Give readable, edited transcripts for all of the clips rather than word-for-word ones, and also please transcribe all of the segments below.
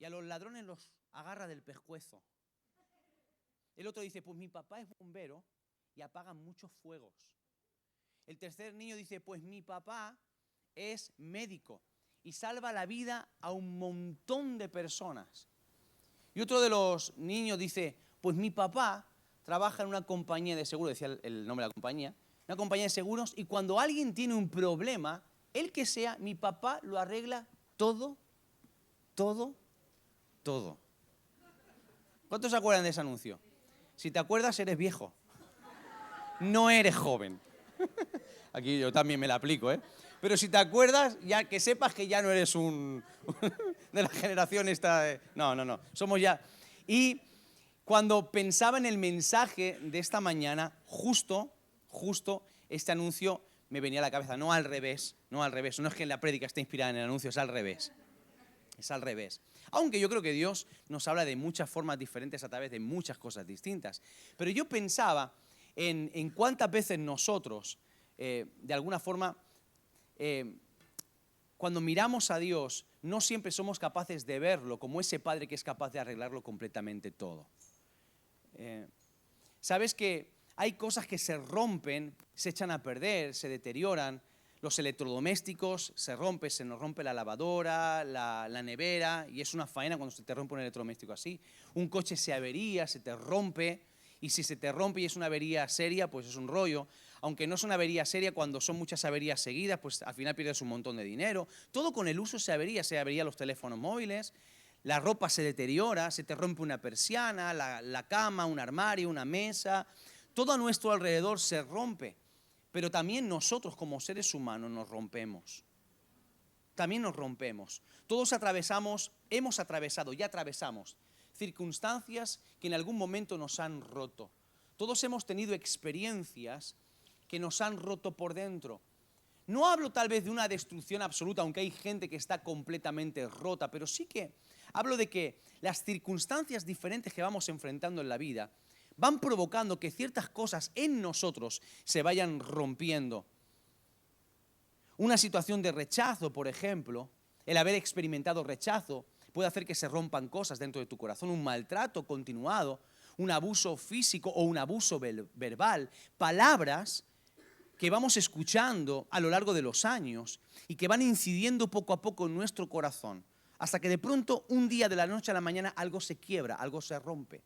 y a los ladrones los agarra del pescuezo. El otro dice, pues mi papá es bombero y apaga muchos fuegos. El tercer niño dice, pues mi papá es médico y salva la vida a un montón de personas. Y otro de los niños dice, pues mi papá trabaja en una compañía de seguros, decía el nombre de la compañía, una compañía de seguros, y cuando alguien tiene un problema, el que sea, mi papá lo arregla todo, todo, todo. ¿Cuántos se acuerdan de ese anuncio? Si te acuerdas, eres viejo. No eres joven. Aquí yo también me la aplico, ¿eh? Pero si te acuerdas, ya que sepas que ya no eres un de la generación esta. No. Somos ya. Y cuando pensaba en el mensaje de esta mañana, justo este anuncio me venía a la cabeza. No al revés. No es que la prédica esté inspirada en el anuncio, es al revés. Es al revés. Aunque yo creo que Dios nos habla de muchas formas diferentes a través de muchas cosas distintas. Pero yo pensaba en cuántas veces nosotros, de alguna forma, cuando miramos a Dios, no siempre somos capaces de verlo como ese Padre que es capaz de arreglarlo completamente todo. Sabes que hay cosas que se rompen, se echan a perder, se deterioran. Los electrodomésticos se nos rompe la lavadora, la nevera, y es una faena cuando se te rompe un electrodoméstico así. Un coche se avería, se te rompe, y si se te rompe y es una avería seria, pues es un rollo. Aunque no es una avería seria, cuando son muchas averías seguidas, pues al final pierdes un montón de dinero. Todo con el uso se averían los teléfonos móviles, la ropa se deteriora, se te rompe una persiana, la cama, un armario, una mesa. Todo a nuestro alrededor se rompe. Pero también nosotros como seres humanos nos rompemos. También nos rompemos. Todos hemos atravesado y atravesamos circunstancias que en algún momento nos han roto. Todos hemos tenido experiencias que nos han roto por dentro. No hablo tal vez de una destrucción absoluta, aunque hay gente que está completamente rota, pero sí que hablo de que las circunstancias diferentes que vamos enfrentando en la vida van provocando que ciertas cosas en nosotros se vayan rompiendo. Una situación de rechazo, por ejemplo, el haber experimentado rechazo puede hacer que se rompan cosas dentro de tu corazón. Un maltrato continuado, un abuso físico o un abuso verbal, palabras que vamos escuchando a lo largo de los años y que van incidiendo poco a poco en nuestro corazón, hasta que de pronto un día de la noche a la mañana algo se quiebra, algo se rompe.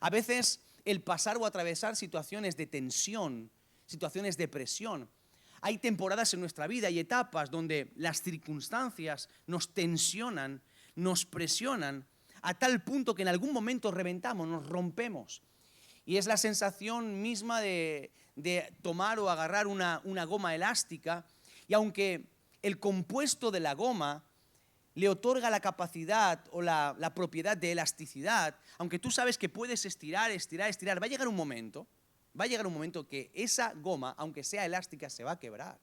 A veces el pasar o atravesar situaciones de tensión, situaciones de presión. Hay temporadas en nuestra vida y etapas donde las circunstancias nos tensionan, nos presionan a tal punto que en algún momento reventamos, nos rompemos. Y es la sensación misma de tomar o agarrar una goma elástica, y aunque el compuesto de la goma le otorga la capacidad o la propiedad de elasticidad, aunque tú sabes que puedes estirar, va a llegar un momento que esa goma, aunque sea elástica, se va a quebrar.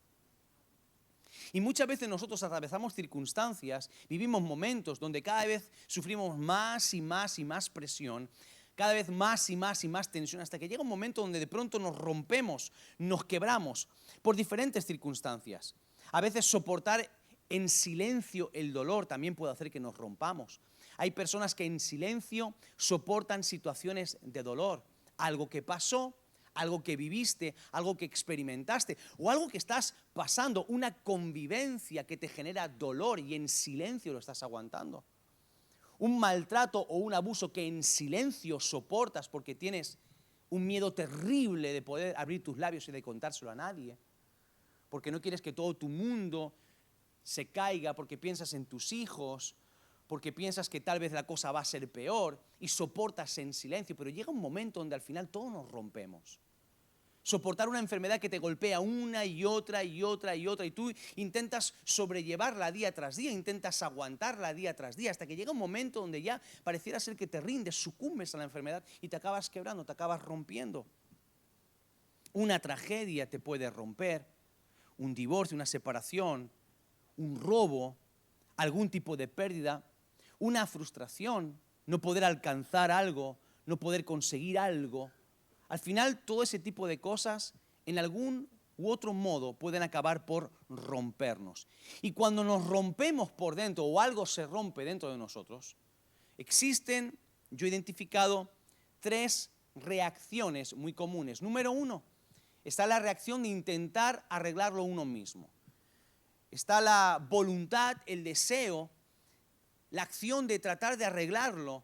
Y muchas veces nosotros atravesamos circunstancias, vivimos momentos donde cada vez sufrimos más y más presión, cada vez más y más tensión, hasta que llega un momento donde de pronto nos rompemos, nos quebramos por diferentes circunstancias. A veces soportar en silencio el dolor también puede hacer que nos rompamos. Hay personas que en silencio soportan situaciones de dolor, algo que pasó, algo que viviste, algo que experimentaste o algo que estás pasando, una convivencia que te genera dolor y en silencio lo estás aguantando. Un maltrato o un abuso que en silencio soportas porque tienes un miedo terrible de poder abrir tus labios y de contárselo a nadie, porque no quieres que todo tu mundo se caiga, porque piensas en tus hijos, porque piensas que tal vez la cosa va a ser peor y soportas en silencio, pero llega un momento donde al final todos nos rompemos. Soportar una enfermedad que te golpea una y otra y tú intentas sobrellevarla día tras día, intentas aguantarla día tras día, hasta que llega un momento donde ya pareciera ser que te rindes, sucumbes a la enfermedad y te acabas quebrando, te acabas rompiendo. Una tragedia te puede romper, un divorcio, una separación, un robo, algún tipo de pérdida, una frustración, no poder alcanzar algo, no poder conseguir algo. Al final, todo ese tipo de cosas, en algún u otro modo, pueden acabar por rompernos. Y cuando nos rompemos por dentro o algo se rompe dentro de nosotros, Existen, yo he identificado 3 reacciones muy comunes. Número 1, está la reacción de intentar arreglarlo uno mismo. Está la voluntad, el deseo, la acción de tratar de arreglarlo.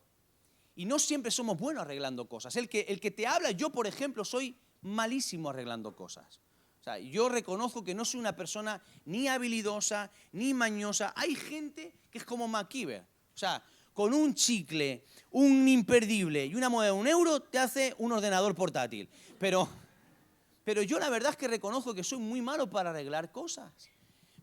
Y no siempre somos buenos arreglando cosas. El que te habla, yo por ejemplo, soy malísimo arreglando cosas. O sea, yo reconozco que no soy una persona ni habilidosa, ni mañosa. Hay gente que es como MacGyver. O sea, con un chicle, un imperdible y una moneda de €1 te hace un ordenador portátil. Pero yo la verdad es que reconozco que soy muy malo para arreglar cosas.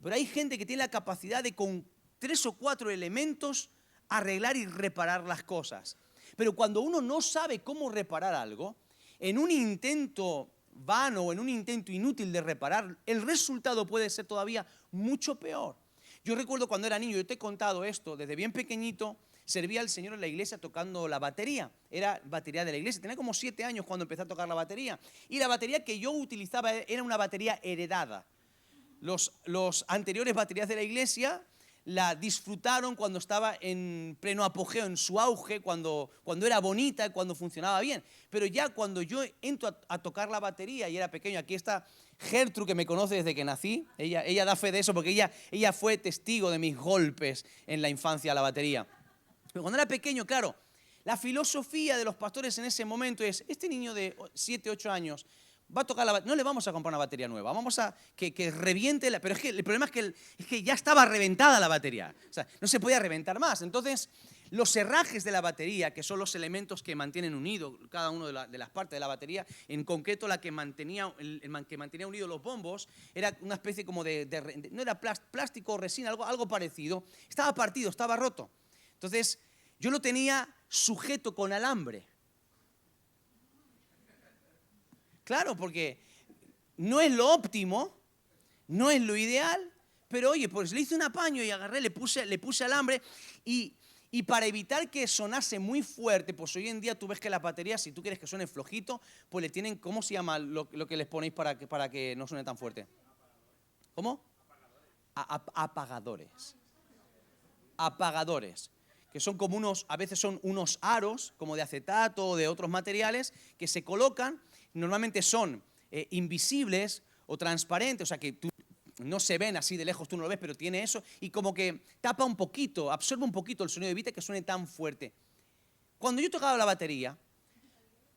Pero hay gente que tiene la capacidad de con 3 o 4 elementos arreglar y reparar las cosas. Pero cuando uno no sabe cómo reparar algo, en un intento vano o en un intento inútil de reparar, el resultado puede ser todavía mucho peor. Yo recuerdo cuando era niño, yo te he contado esto, desde bien pequeñito, servía al Señor en la iglesia tocando la batería. Era batería de la iglesia. Tenía como 7 años cuando empecé a tocar la batería. Y la batería que yo utilizaba era una batería heredada. Los anteriores baterías de la iglesia la disfrutaron cuando estaba en pleno apogeo, en su auge, cuando era bonita, cuando funcionaba bien. Pero ya cuando yo entro a tocar la batería y era pequeño, aquí está Gertrude, que me conoce desde que nací. Ella da fe de eso porque ella fue testigo de mis golpes en la infancia a la batería. Pero cuando era pequeño, claro, la filosofía de los pastores en ese momento es, este niño de 7, 8 años va a tocar la batería, no le vamos a comprar una batería nueva, vamos a que reviente, pero es que el problema es que ya estaba reventada la batería, o sea, no se podía reventar más. Entonces, los herrajes de la batería, que son los elementos que mantienen unido cada una de las partes de la batería, en concreto la que mantenía, que mantenía unidos los bombos, era una especie como no era plástico o resina, algo parecido, estaba partido, estaba roto. Entonces, yo lo tenía sujeto con alambre. Claro, porque no es lo óptimo, no es lo ideal, pero oye, pues le hice un apaño y agarré, le puse alambre y para evitar que sonase muy fuerte, pues hoy en día tú ves que las baterías, si tú quieres que suene flojito, pues le tienen, ¿cómo se llama lo que les ponéis para que no suene tan fuerte? ¿Cómo? Apagadores. Apagadores. Que son como a veces son unos aros, como de acetato o de otros materiales, que se colocan, normalmente son invisibles o transparentes, o sea que no se ven así de lejos, tú no lo ves, pero tiene eso, y como que tapa un poquito, absorbe un poquito el sonido, evita que suene tan fuerte. Cuando yo tocaba la batería,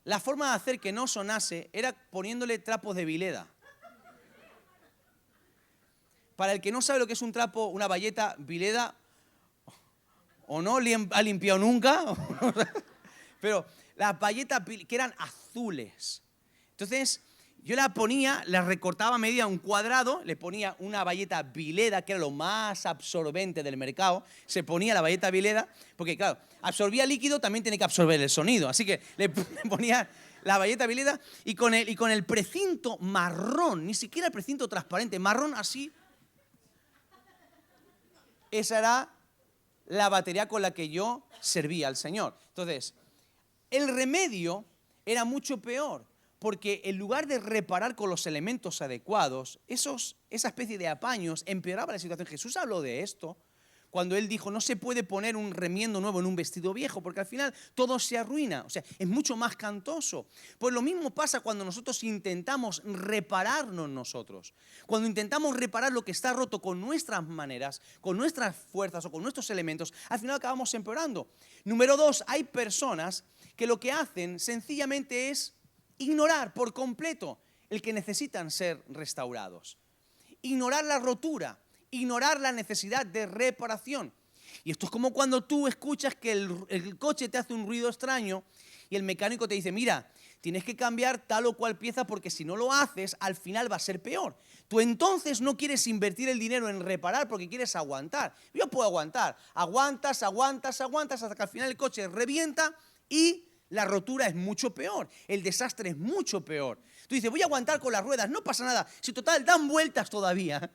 la forma de hacer que no sonase era poniéndole trapos de vileda. Para el que no sabe lo que es un trapo, una bayeta, vileda, o no ha limpiado nunca, pero las bayetas que eran azules. Entonces, yo la ponía, la recortaba a medida un cuadrado, le ponía una bayeta Vileda, que era lo más absorbente del mercado, se ponía la bayeta Vileda, porque claro, absorbía líquido, también tiene que absorber el sonido, así que le ponía la bayeta Vileda y con el precinto marrón, ni siquiera el precinto transparente, marrón así, esa era la batería con la que yo servía al Señor. Entonces, el remedio era mucho peor, porque en lugar de reparar con los elementos adecuados, esa especie de apaños empeoraba la situación. Jesús habló de esto cuando Él dijo, no se puede poner un remiendo nuevo en un vestido viejo, porque al final todo se arruina, o sea, es mucho más cantoso. Pues lo mismo pasa cuando nosotros intentamos repararnos nosotros. Cuando intentamos reparar lo que está roto con nuestras maneras, con nuestras fuerzas o con nuestros elementos, al final acabamos empeorando. Número 2, hay personas que lo que hacen sencillamente es ignorar por completo el que necesitan ser restaurados. Ignorar la rotura, ignorar la necesidad de reparación. Y esto es como cuando tú escuchas que el coche te hace un ruido extraño y el mecánico te dice, mira, tienes que cambiar tal o cual pieza porque si no lo haces, al final va a ser peor. Tú entonces no quieres invertir el dinero en reparar porque quieres aguantar. Yo puedo aguantar. Aguantas hasta que al final el coche revienta y la rotura es mucho peor. El desastre es mucho peor. Tú dices, voy a aguantar con las ruedas, no pasa nada. Si total, dan vueltas todavía.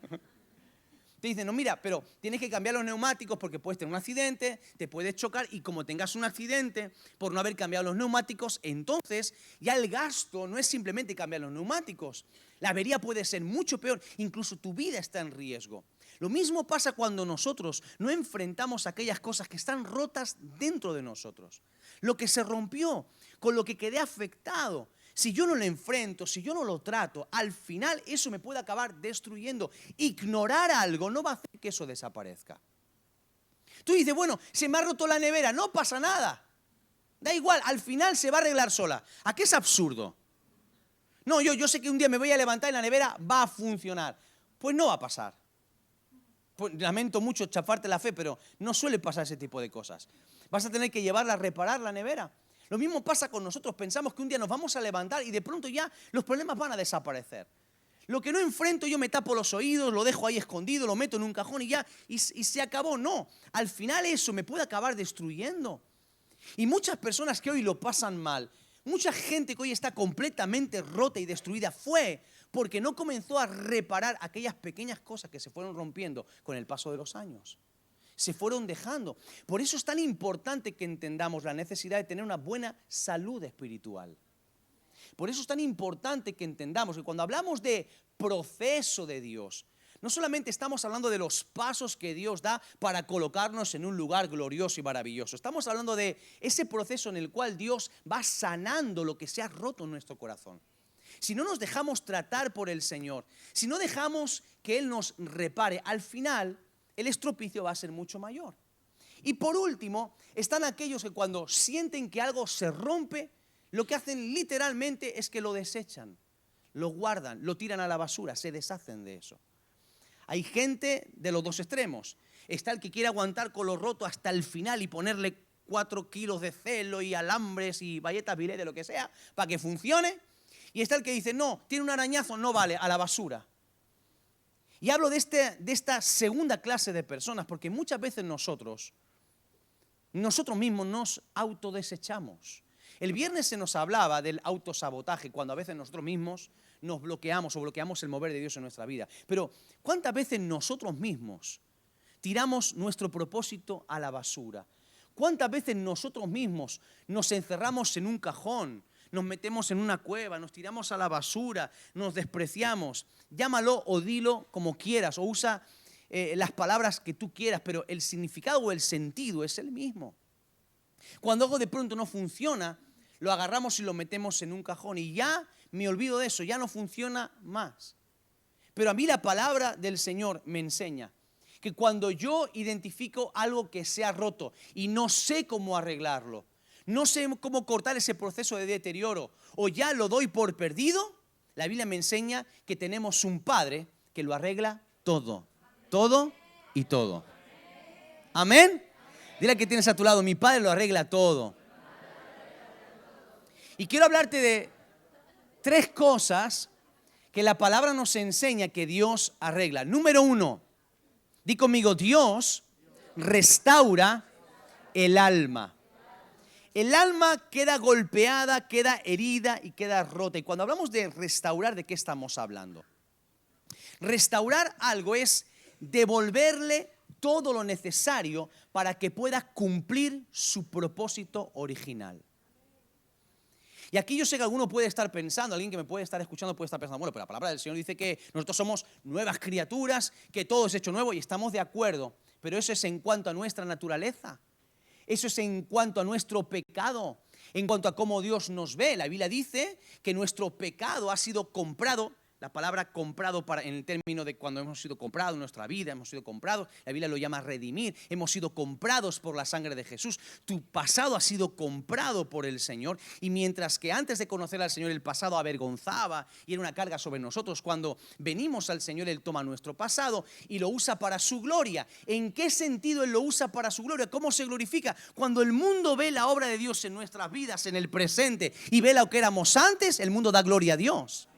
Te dicen, no, mira, pero tienes que cambiar los neumáticos porque puedes tener un accidente, te puedes chocar y como tengas un accidente por no haber cambiado los neumáticos, entonces ya el gasto no es simplemente cambiar los neumáticos. La avería puede ser mucho peor, incluso tu vida está en riesgo. Lo mismo pasa cuando nosotros no enfrentamos aquellas cosas que están rotas dentro de nosotros. Lo que se rompió, con lo que quedé afectado. Si yo no lo enfrento, si yo no lo trato, al final eso me puede acabar destruyendo. Ignorar algo no va a hacer que eso desaparezca. Tú dices, bueno, se me ha roto la nevera, no pasa nada. Da igual, al final se va a arreglar sola. ¿A qué es absurdo? No, yo sé que un día me voy a levantar y la nevera va a funcionar. Pues no va a pasar. Pues, lamento mucho chafarte la fe, pero no suele pasar ese tipo de cosas. Vas a tener que llevarla a reparar la nevera. Lo mismo pasa con nosotros. Pensamos que un día nos vamos a levantar y de pronto ya los problemas van a desaparecer. Lo que no enfrento yo me tapo los oídos, lo dejo ahí escondido, lo meto en un cajón y ya, y se acabó. No, al final eso me puede acabar destruyendo. Y muchas personas que hoy lo pasan mal, mucha gente que hoy está completamente rota y destruida fue porque no comenzó a reparar aquellas pequeñas cosas que se fueron rompiendo con el paso de los años. Se fueron dejando. Por eso es tan importante que entendamos la necesidad de tener una buena salud espiritual. Por eso es tan importante que entendamos que cuando hablamos de proceso de Dios, no solamente estamos hablando de los pasos que Dios da para colocarnos en un lugar glorioso y maravilloso. Estamos hablando de ese proceso en el cual Dios va sanando lo que se ha roto en nuestro corazón. Si no nos dejamos tratar por el Señor, si no dejamos que Él nos repare, al final el estropicio va a ser mucho mayor. Y por último, están aquellos que cuando sienten que algo se rompe, lo que hacen literalmente es que lo desechan, lo guardan, lo tiran a la basura, se deshacen de eso. Hay gente de los dos extremos. Está el que quiere aguantar con lo roto hasta el final y ponerle 4 kilos de celo y alambres y bayetas viré de lo que sea para que funcione. Y está el que dice, no, tiene un arañazo, no vale, a la basura. Y hablo de esta segunda clase de personas porque muchas veces nosotros mismos nos autodesechamos. El viernes se nos hablaba del autosabotaje, cuando a veces nosotros mismos nos bloqueamos o bloqueamos el mover de Dios en nuestra vida. Pero ¿cuántas veces nosotros mismos tiramos nuestro propósito a la basura? ¿Cuántas veces nosotros mismos nos encerramos en un cajón, nos metemos en una cueva, nos tiramos a la basura, nos despreciamos? Llámalo o dilo como quieras o usa las palabras que tú quieras, pero el significado o el sentido es el mismo. Cuando algo de pronto no funciona, lo agarramos y lo metemos en un cajón y ya me olvido de eso, ya no funciona más. Pero a mí la palabra del Señor me enseña que cuando yo identifico algo que se ha roto y no sé cómo arreglarlo, no sé cómo cortar ese proceso de deterioro o ya lo doy por perdido, la Biblia me enseña que tenemos un Padre que lo arregla todo, todo y todo. Amén. Dile que tienes a tu lado, mi Padre lo arregla todo. Y quiero hablarte de 3 cosas que la palabra nos enseña que Dios arregla. Número 1, di conmigo, Dios restaura el alma. El alma queda golpeada, queda herida y queda rota. Y cuando hablamos de restaurar, ¿de qué estamos hablando? Restaurar algo es devolverle todo lo necesario para que pueda cumplir su propósito original. Y aquí yo sé que alguno puede estar pensando, alguien que me puede estar escuchando puede estar pensando, bueno, pero la palabra del Señor dice que nosotros somos nuevas criaturas, que todo es hecho nuevo y estamos de acuerdo, pero eso es en cuanto a nuestra naturaleza, eso es en cuanto a nuestro pecado, en cuanto a cómo Dios nos ve. La Biblia dice que nuestro pecado ha sido comprado. La palabra comprado en el término de cuando hemos sido comprados en nuestra vida, hemos sido comprados, la Biblia lo llama redimir, hemos sido comprados por la sangre de Jesús. Tu pasado ha sido comprado por el Señor y mientras que antes de conocer al Señor el pasado avergonzaba y era una carga sobre nosotros, cuando venimos al Señor Él toma nuestro pasado y lo usa para su gloria. ¿En qué sentido Él lo usa para su gloria? ¿Cómo se glorifica? Cuando el mundo ve la obra de Dios en nuestras vidas, en el presente y ve lo que éramos antes, el mundo da gloria a Dios.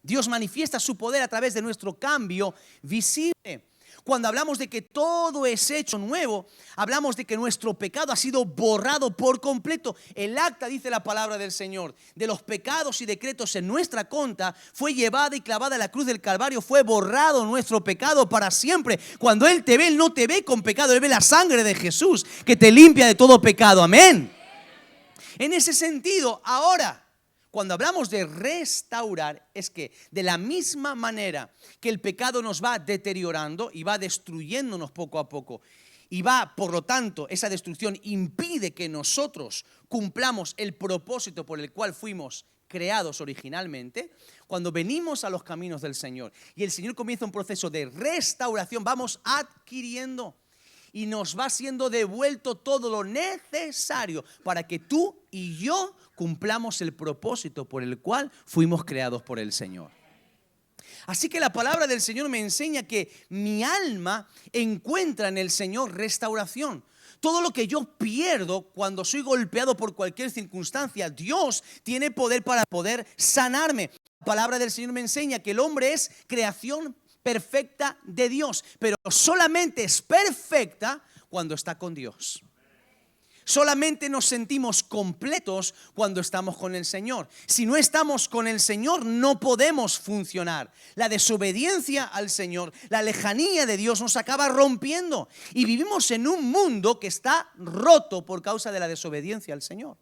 Dios manifiesta su poder a través de nuestro cambio visible. Cuando hablamos de que todo es hecho nuevo, hablamos de que nuestro pecado ha sido borrado por completo. El acta, dice la palabra del Señor, de los pecados y decretos en nuestra contra fue llevada y clavada en la cruz del Calvario. Fue borrado nuestro pecado para siempre. Cuando Él te ve, Él no te ve con pecado. Él ve la sangre de Jesús que te limpia de todo pecado. Amén. En ese sentido, ahora, Cuando hablamos de restaurar, es que de la misma manera que el pecado nos va deteriorando y va destruyéndonos poco a poco, y va, por lo tanto, esa destrucción impide que nosotros cumplamos el propósito por el cual fuimos creados originalmente. Cuando venimos a los caminos del Señor y el Señor comienza un proceso de restauración, vamos adquiriendo y nos va siendo devuelto todo lo necesario para que tú y yo cumplamos el propósito por el cual fuimos creados por el Señor. Así que la palabra del Señor me enseña que mi alma encuentra en el Señor restauración. Todo lo que yo pierdo cuando soy golpeado por cualquier circunstancia, Dios tiene poder para poder sanarme. La palabra del Señor me enseña que el hombre es creación perfecta de Dios, pero solamente es perfecta cuando está con Dios. Solamente nos sentimos completos cuando estamos con el Señor. Si no estamos con el Señor, no podemos funcionar. La desobediencia al Señor, la lejanía de Dios nos acaba rompiendo. Y vivimos en un mundo que está roto por causa de la desobediencia al Señor.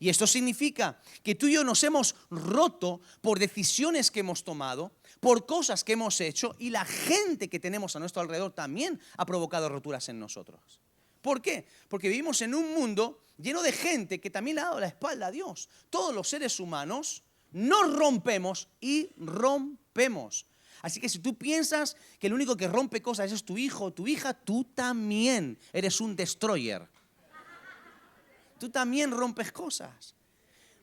Y esto significa que tú y yo nos hemos roto por decisiones que hemos tomado, por cosas que hemos hecho, y la gente que tenemos a nuestro alrededor también ha provocado roturas en nosotros. ¿Por qué? Porque vivimos en un mundo lleno de gente que también le ha dado la espalda a Dios. Todos los seres humanos nos rompemos y rompemos. Así que si tú piensas que el único que rompe cosas es tu hijo o tu hija, tú también eres un destroyer. Tú también rompes cosas.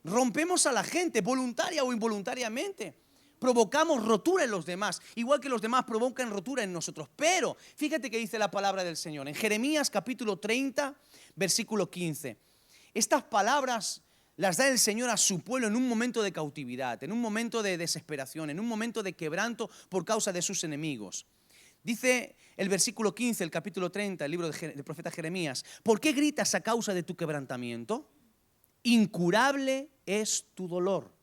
Rompemos a la gente, voluntaria o involuntariamente. Provocamos rotura en los demás, igual que los demás provocan rotura en nosotros. Pero fíjate que dice la palabra del Señor en Jeremías capítulo 30, versículo 15. Estas palabras las da el Señor a su pueblo en un momento de cautividad, en un momento de desesperación, en un momento de quebranto por causa de sus enemigos. Dice el versículo 15, el capítulo 30, el libro del profeta Jeremías: ¿por qué gritas a causa de tu quebrantamiento? Incurable es tu dolor.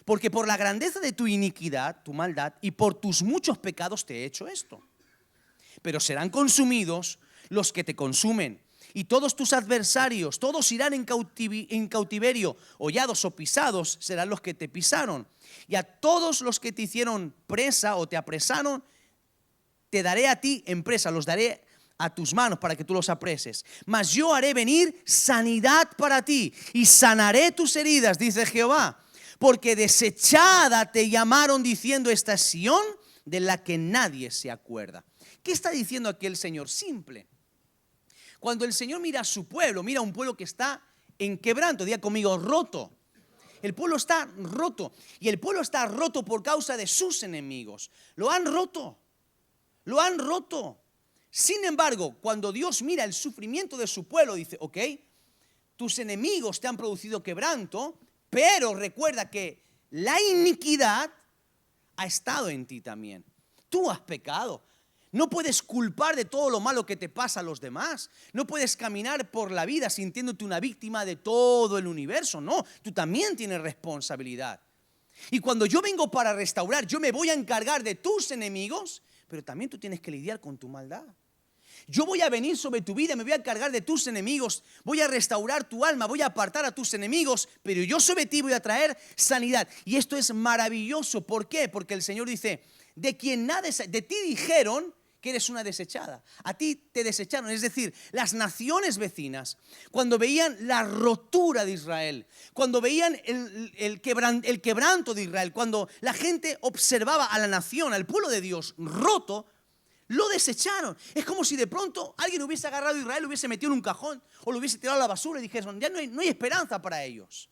Porque por la grandeza de tu iniquidad, tu maldad, y por tus muchos pecados te he hecho esto. Pero serán consumidos los que te consumen, y todos tus adversarios, todos irán en cautiverio, hollados o pisados serán los que te pisaron. Y a todos los que te hicieron presa o te apresaron, te daré a ti en presa, los daré a tus manos para que tú los apreses. Mas yo haré venir sanidad para ti, y sanaré tus heridas, dice Jehová. Porque desechada te llamaron diciendo, esta es Sión de la que nadie se acuerda. ¿Qué está diciendo aquí el Señor? Simple. Cuando el Señor mira a su pueblo, mira a un pueblo que está en quebranto, diga conmigo, roto. El pueblo está roto, y el pueblo está roto por causa de sus enemigos. Lo han roto. Sin embargo, cuando Dios mira el sufrimiento de su pueblo, dice, ok, tus enemigos te han producido quebranto, pero recuerda que la iniquidad ha estado en ti también. Tú has pecado. No puedes culpar de todo lo malo que te pasa a los demás. No puedes caminar por la vida sintiéndote una víctima de todo el universo. No, tú también tienes responsabilidad. Y cuando yo vengo para restaurar, yo me voy a encargar de tus enemigos, pero también tú tienes que lidiar con tu maldad. Yo voy a venir sobre tu vida, me voy a encargar de tus enemigos, voy a restaurar tu alma, voy a apartar a tus enemigos, pero yo sobre ti voy a traer sanidad. Y esto es maravilloso. ¿Por qué? Porque el Señor dice, de ti dijeron que eres una desechada. A ti te desecharon. Es decir, las naciones vecinas, cuando veían la rotura de Israel, cuando veían el quebranto de Israel, cuando la gente observaba a la nación, al pueblo de Dios roto, lo desecharon. Es como si de pronto alguien hubiese agarrado a Israel, lo hubiese metido en un cajón o lo hubiese tirado a la basura y dijeron, ya no hay esperanza para ellos.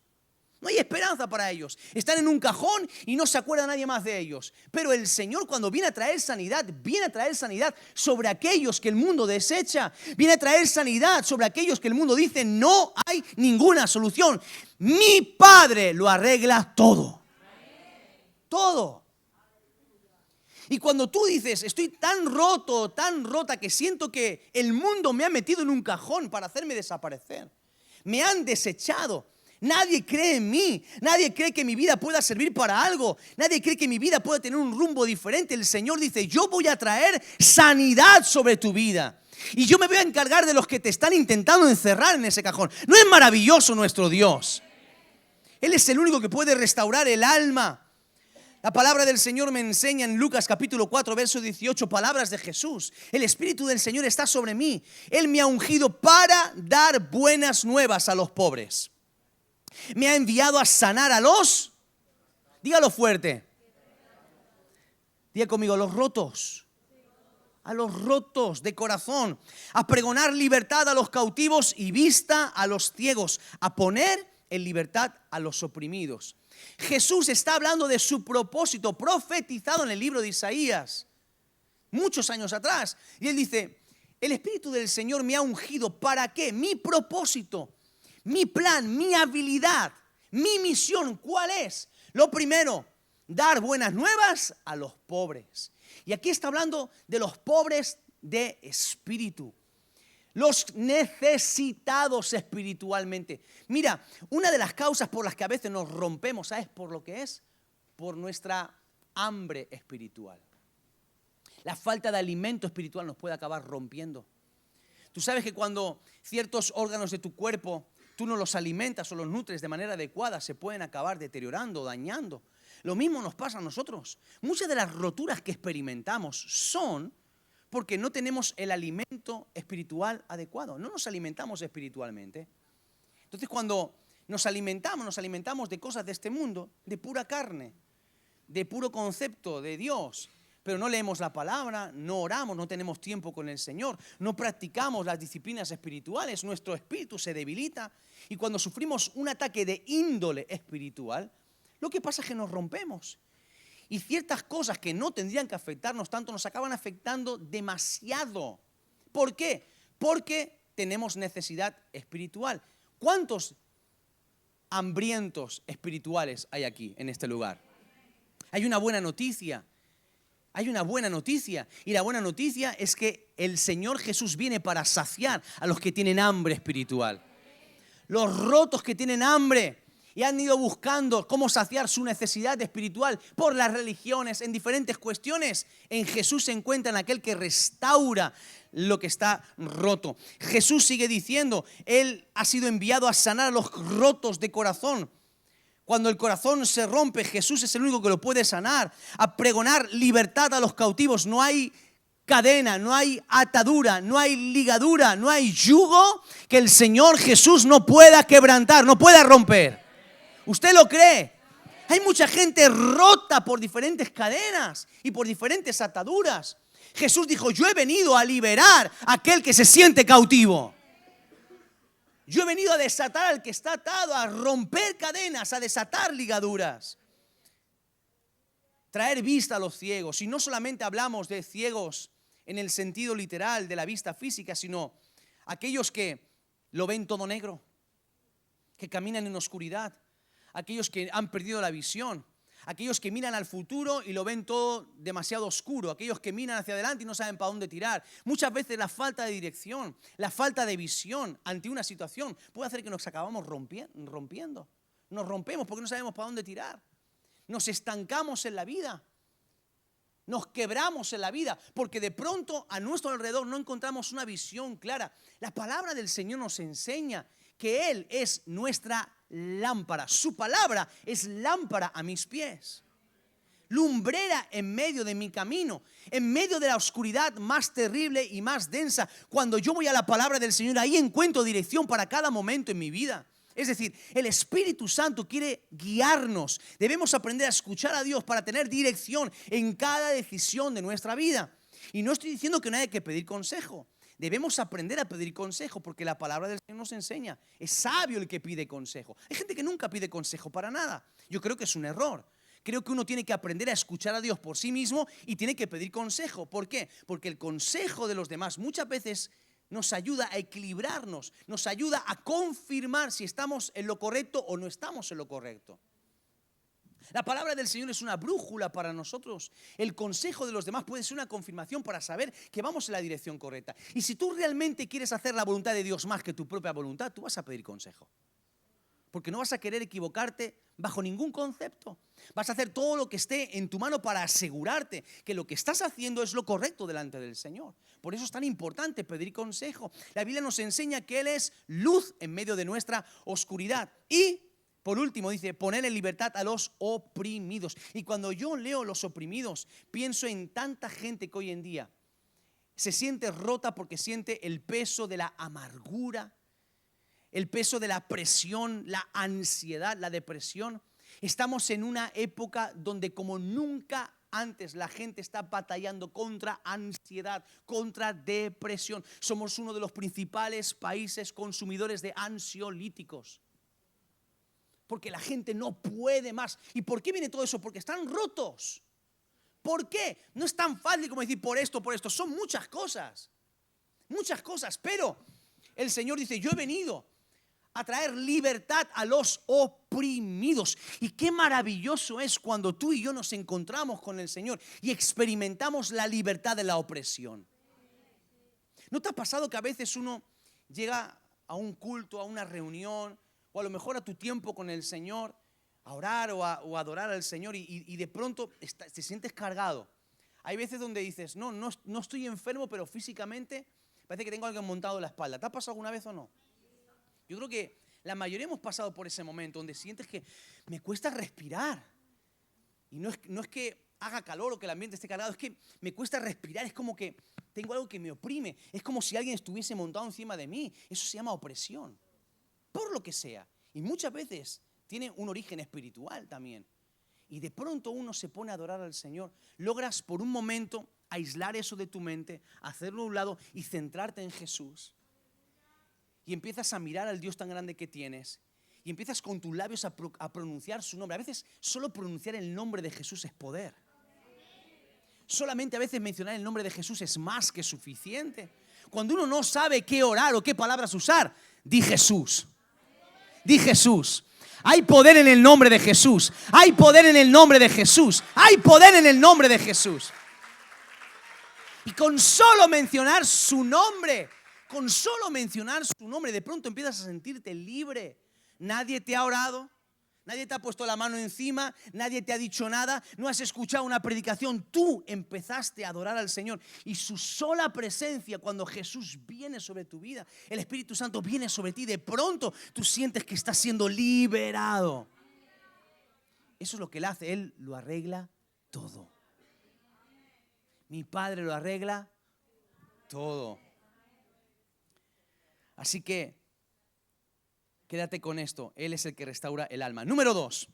No hay esperanza para ellos. Están en un cajón y no se acuerda nadie más de ellos. Pero el Señor, cuando viene a traer sanidad sobre aquellos que el mundo desecha. Viene a traer sanidad sobre aquellos que el mundo dice no hay ninguna solución. Mi Padre lo arregla todo. Todo. Y cuando tú dices, estoy tan roto, tan rota, que siento que el mundo me ha metido en un cajón para hacerme desaparecer. Me han desechado. Nadie cree en mí. Nadie cree que mi vida pueda servir para algo. Nadie cree que mi vida pueda tener un rumbo diferente. El Señor dice, yo voy a traer sanidad sobre tu vida. Y yo me voy a encargar de los que te están intentando encerrar en ese cajón. ¿No es maravilloso nuestro Dios? Él es el único que puede restaurar el alma. La palabra del Señor me enseña en Lucas capítulo 4, verso 18, palabras de Jesús. El Espíritu del Señor está sobre mí. Él me ha ungido para dar buenas nuevas a los pobres. Me ha enviado a sanar a los, dígalo fuerte, diga conmigo, los rotos. A los rotos de corazón, a pregonar libertad a los cautivos y vista a los ciegos, a poner en libertad a los oprimidos. Jesús está hablando de su propósito profetizado en el libro de Isaías, muchos años atrás. Y él dice, el Espíritu del Señor me ha ungido. ¿Para qué? Mi propósito, mi plan, mi habilidad, mi misión, ¿cuál es? Lo primero, dar buenas nuevas a los pobres. Y aquí está hablando de los pobres de espíritu, los necesitados espiritualmente. Mira, una de las causas por las que a veces nos rompemos, ¿sabes por lo que es? Por nuestra hambre espiritual. La falta de alimento espiritual nos puede acabar rompiendo. Tú sabes que cuando ciertos órganos de tu cuerpo tú no los alimentas o los nutres de manera adecuada, se pueden acabar deteriorando, dañando. Lo mismo nos pasa a nosotros. Muchas de las roturas que experimentamos son porque no tenemos el alimento espiritual adecuado. No nos alimentamos espiritualmente. Entonces, cuando nos alimentamos de cosas de este mundo, de pura carne, de puro concepto de Dios. Pero no leemos la palabra, no oramos, no tenemos tiempo con el Señor, no practicamos las disciplinas espirituales, nuestro espíritu se debilita. Y cuando sufrimos un ataque de índole espiritual, lo que pasa es que nos rompemos. Y ciertas cosas que no tendrían que afectarnos tanto nos acaban afectando demasiado. ¿Por qué? Porque tenemos necesidad espiritual. ¿Cuántos hambrientos espirituales hay aquí en este lugar? Hay una buena noticia. Hay una buena noticia. Y la buena noticia es que el Señor Jesús viene para saciar a los que tienen hambre espiritual. Los rotos que tienen hambre y han ido buscando cómo saciar su necesidad espiritual por las religiones, en diferentes cuestiones. En Jesús se encuentran aquel que restaura lo que está roto. Jesús sigue diciendo, Él ha sido enviado a sanar a los rotos de corazón. Cuando el corazón se rompe, Jesús es el único que lo puede sanar. A pregonar libertad a los cautivos. No hay cadena, no hay atadura, no hay ligadura, no hay yugo que el Señor Jesús no pueda quebrantar, no pueda romper. ¿Usted lo cree? Hay mucha gente rota por diferentes cadenas y por diferentes ataduras. Jesús dijo, yo he venido a liberar a aquel que se siente cautivo. Yo he venido a desatar al que está atado, a romper cadenas, a desatar ligaduras. Traer vista a los ciegos. Y no solamente hablamos de ciegos en el sentido literal de la vista física, sino aquellos que lo ven todo negro, que caminan en oscuridad, aquellos que han perdido la visión, aquellos que miran al futuro y lo ven todo demasiado oscuro, aquellos que miran hacia adelante y no saben para dónde tirar. Muchas veces la falta de dirección, la falta de visión ante una situación puede hacer que nos acabamos rompiendo. Nos rompemos porque no sabemos para dónde tirar. Nos estancamos en la vida. Nos quebramos en la vida porque de pronto a nuestro alrededor no encontramos una visión clara. La palabra del Señor nos enseña que Él es nuestra lámpara. Su palabra es lámpara a mis pies, lumbrera en medio de mi camino, en medio de la oscuridad más terrible y más densa. Cuando yo voy a la palabra del Señor, ahí encuentro dirección para cada momento en mi vida. Es decir, el Espíritu Santo quiere guiarnos. Debemos aprender a escuchar a Dios para tener dirección en cada decisión de nuestra vida. Y no estoy diciendo que no haya que pedir consejo. Debemos aprender a pedir consejo porque la palabra del Señor nos enseña. Es sabio el que pide consejo. Hay gente que nunca pide consejo para nada. Yo creo que es un error. Creo que uno tiene que aprender a escuchar a Dios por sí mismo y tiene que pedir consejo. ¿Por qué? Porque el consejo de los demás muchas veces nos ayuda a equilibrarnos, nos ayuda a confirmar si estamos en lo correcto o no estamos en lo correcto. La palabra del Señor es una brújula para nosotros. El consejo de los demás puede ser una confirmación para saber que vamos en la dirección correcta. Y si tú realmente quieres hacer la voluntad de Dios más que tu propia voluntad, tú vas a pedir consejo. Porque no vas a querer equivocarte bajo ningún concepto. Vas a hacer todo lo que esté en tu mano para asegurarte que lo que estás haciendo es lo correcto delante del Señor. Por eso es tan importante pedir consejo. La Biblia nos enseña que Él es luz en medio de nuestra oscuridad. Y Por último, dice, poner en libertad a los oprimidos. Y cuando yo leo los oprimidos, pienso en tanta gente que hoy en día se siente rota porque siente el peso de la amargura, el peso de la presión, la ansiedad, la depresión. Estamos en una época donde como nunca antes la gente está batallando contra ansiedad, contra depresión. Somos uno de los principales países consumidores de ansiolíticos. Porque la gente no puede más. ¿Y por qué viene todo eso? Porque están rotos. ¿Por qué? No es tan fácil como decir por esto, por esto. Son muchas cosas. Muchas cosas. Pero el Señor dice, yo he venido a traer libertad a los oprimidos. Y qué maravilloso es cuando tú y yo nos encontramos con el Señor y experimentamos la libertad de la opresión. ¿No te ha pasado que a veces uno llega a un culto, a una reunión, o a lo mejor a tu tiempo con el Señor, a orar o a adorar al Señor y de pronto te sientes cargado? Hay veces donde dices, no estoy enfermo, pero físicamente parece que tengo algo montado en la espalda. ¿Te ha pasado alguna vez o no? Yo creo que la mayoría hemos pasado por ese momento donde sientes que me cuesta respirar. Y no es que haga calor o que el ambiente esté cargado, es que me cuesta respirar, es como que tengo algo que me oprime, es como si alguien estuviese montado encima de mí. Eso se llama opresión, por lo que sea. Y muchas veces tiene un origen espiritual también. Y de pronto uno se pone a adorar al Señor. Logras por un momento aislar eso de tu mente, hacerlo a un lado y centrarte en Jesús. Y empiezas a mirar al Dios tan grande que tienes. Y empiezas con tus labios a pronunciar su nombre. A veces solo pronunciar el nombre de Jesús es poder. Solamente a veces mencionar el nombre de Jesús es más que suficiente. Cuando uno no sabe qué orar o qué palabras usar, di Jesús. Di Jesús. Hay poder en el nombre de Jesús. Hay poder en el nombre de Jesús. Hay poder en el nombre de Jesús. Y con solo mencionar su nombre, de pronto empiezas a sentirte libre. Nadie te ha orado. Nadie te ha puesto la mano encima, nadie te ha dicho nada, no has escuchado una predicación. Tú empezaste a adorar al Señor y su sola presencia, cuando Jesús viene sobre tu vida, el Espíritu Santo viene sobre ti, de pronto tú sientes que estás siendo liberado. Eso es lo que Él hace, Él lo arregla todo. Mi Padre lo arregla todo. Así que quédate con esto. Él es el que restaura el alma. Número 2.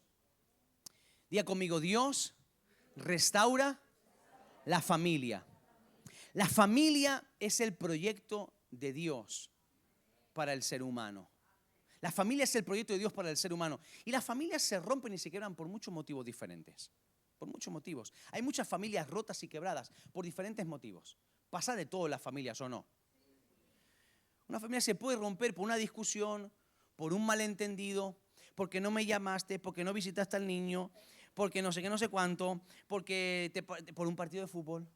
Diga conmigo, Dios restaura la familia. La familia es el proyecto de Dios para el ser humano. La familia es el proyecto de Dios para el ser humano. Y las familias se rompen y se quebran por muchos motivos diferentes. Por muchos motivos. Hay muchas familias rotas y quebradas por diferentes motivos. Pasa de todo en las familias, ¿o no? Una familia se puede romper por una discusión, por un malentendido, porque no me llamaste, porque no visitaste al niño, porque no sé qué, no sé cuánto, por un partido de fútbol.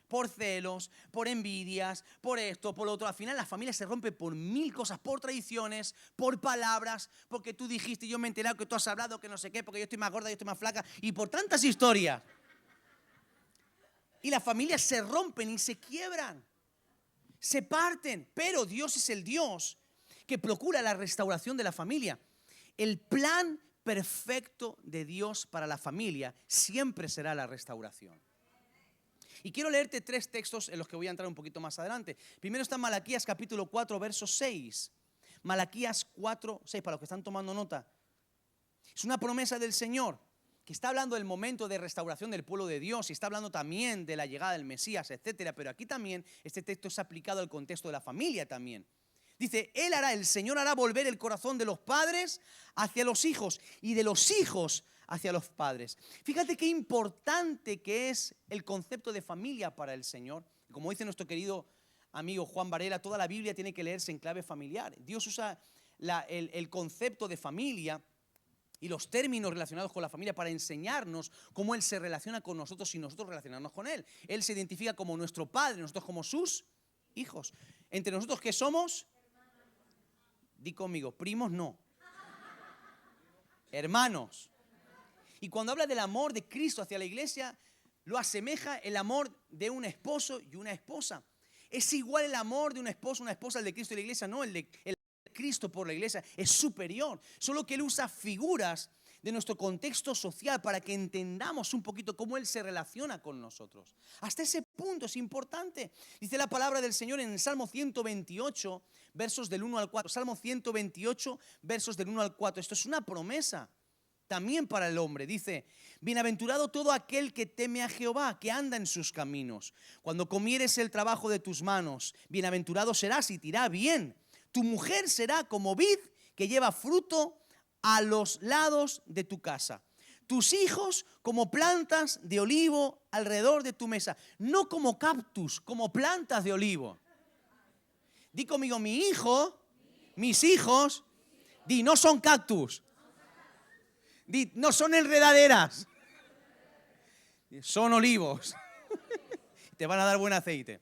Por celos, por envidias, por esto, por lo otro. Al final la familia se rompe por mil cosas, por traiciones, por palabras, porque tú dijiste, yo me he enterado que tú has hablado, que no sé qué, porque yo estoy más gorda, yo estoy más flaca, y por tantas historias. Y las familias se rompen y se quiebran. Se parten, pero Dios es el Dios que procura la restauración de la familia. El plan perfecto de Dios para la familia siempre será la restauración. Y quiero leerte 3 textos en los que voy a entrar un poquito más adelante. Primero está Malaquías capítulo 4, verso 6. Malaquías 4, 6, para los que están tomando nota. Es una promesa del Señor que está hablando del momento de restauración del pueblo de Dios y está hablando también de la llegada del Mesías, etcétera. Pero aquí también este texto es aplicado al contexto de la familia también. Dice, el Señor hará volver el corazón de los padres hacia los hijos y de los hijos hacia los padres. Fíjate qué importante que es el concepto de familia para el Señor. Como dice nuestro querido amigo Juan Varela, toda la Biblia tiene que leerse en clave familiar. Dios usa el concepto de familia y los términos relacionados con la familia para enseñarnos cómo Él se relaciona con nosotros y nosotros relacionarnos con Él. Él se identifica como nuestro Padre, nosotros como sus hijos. Entre nosotros, ¿qué somos? Di conmigo, primos no. Hermanos. Y cuando habla del amor de Cristo hacia la iglesia, lo asemeja el amor de un esposo y una esposa. Es igual el amor de un esposo, una esposa, el de Cristo y la iglesia, no el de Cristo por la iglesia es superior. Solo que Él usa figuras de nuestro contexto social para que entendamos un poquito cómo Él se relaciona con nosotros. Hasta ese punto es importante. Dice la palabra del Señor en el Salmo 128, versos del 1 al 4. Salmo 128, versos del 1 al 4. Esto es una promesa también para el hombre. Dice: bienaventurado todo aquel que teme a Jehová, que anda en sus caminos. Cuando comieres el trabajo de tus manos, bienaventurado serás y te irá bien. Tu mujer será como vid que lleva fruto a los lados de tu casa. Tus hijos como plantas de olivo alrededor de tu mesa. No como cactus, como plantas de olivo. Di conmigo, mi hijo, mis hijos, di, no son cactus. Di, no son enredaderas. Son olivos. Te van a dar buen aceite.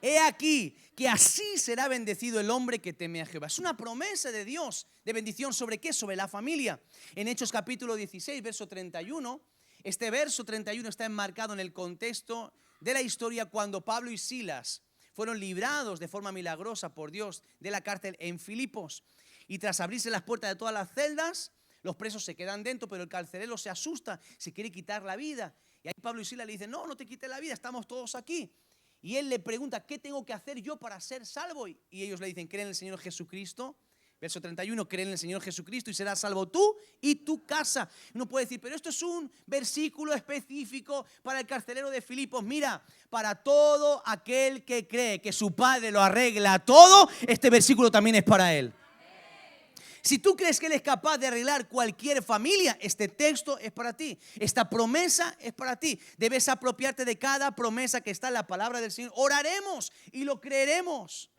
He aquí que así será bendecido el hombre que teme a Jehová. Es una promesa de Dios de bendición. ¿Sobre qué? Sobre la familia. En Hechos capítulo 16, verso 31, este verso 31 está enmarcado en el contexto de la historia cuando Pablo y Silas fueron librados de forma milagrosa por Dios de la cárcel en Filipos. Y tras abrirse las puertas de todas las celdas, los presos se quedan dentro, pero el carcelero se asusta, se quiere quitar la vida. Y ahí Pablo y Silas le dicen: no, no te quites la vida, estamos todos aquí. Y él le pregunta: ¿qué tengo que hacer yo para ser salvo? Y ellos le dicen: cree en el Señor Jesucristo. Verso 31, cree en el Señor Jesucristo y serás salvo tú y tu casa. Uno puede decir: pero esto es un versículo específico para el carcelero de Filipos. Mira, para todo aquel que cree que su Padre lo arregla todo, este versículo también es para él. Si tú crees que Él es capaz de arreglar cualquier familia, este texto es para ti. Esta promesa es para ti. Debes apropiarte de cada promesa que está en la palabra del Señor. Oraremos y lo creeremos.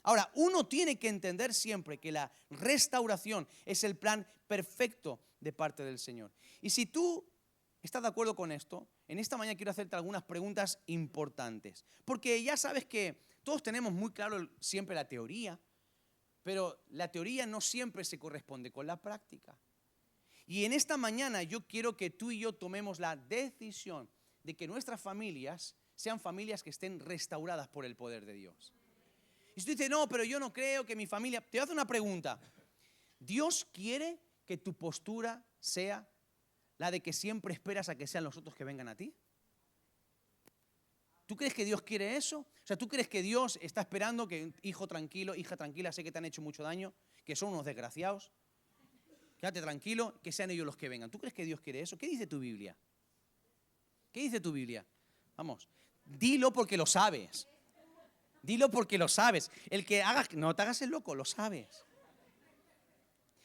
Ahora, uno tiene que entender siempre que la restauración es el plan perfecto de parte del Señor. Y si tú estás de acuerdo con esto, en esta mañana quiero hacerte algunas preguntas importantes. Porque ya sabes que todos tenemos muy claro siempre la teoría, pero la teoría no siempre se corresponde con la práctica. Y en esta mañana yo quiero que tú y yo tomemos la decisión de que nuestras familias sean familias que estén restauradas por el poder de Dios. Y si tú dices: no, pero yo no creo que mi familia... Te voy a hacer una pregunta. ¿Dios quiere que tu postura sea la de que siempre esperas a que sean los otros que vengan a ti? ¿Tú crees que Dios quiere eso? O sea, ¿tú crees que Dios está esperando que hijo tranquilo, hija tranquila, sé que te han hecho mucho daño, que son unos desgraciados? Quédate tranquilo, que sean ellos los que vengan. ¿Tú crees que Dios quiere eso? ¿Qué dice tu Biblia? ¿Qué dice tu Biblia? Vamos, dilo porque lo sabes. Dilo porque lo sabes. El que hagas, no te hagas el loco, lo sabes.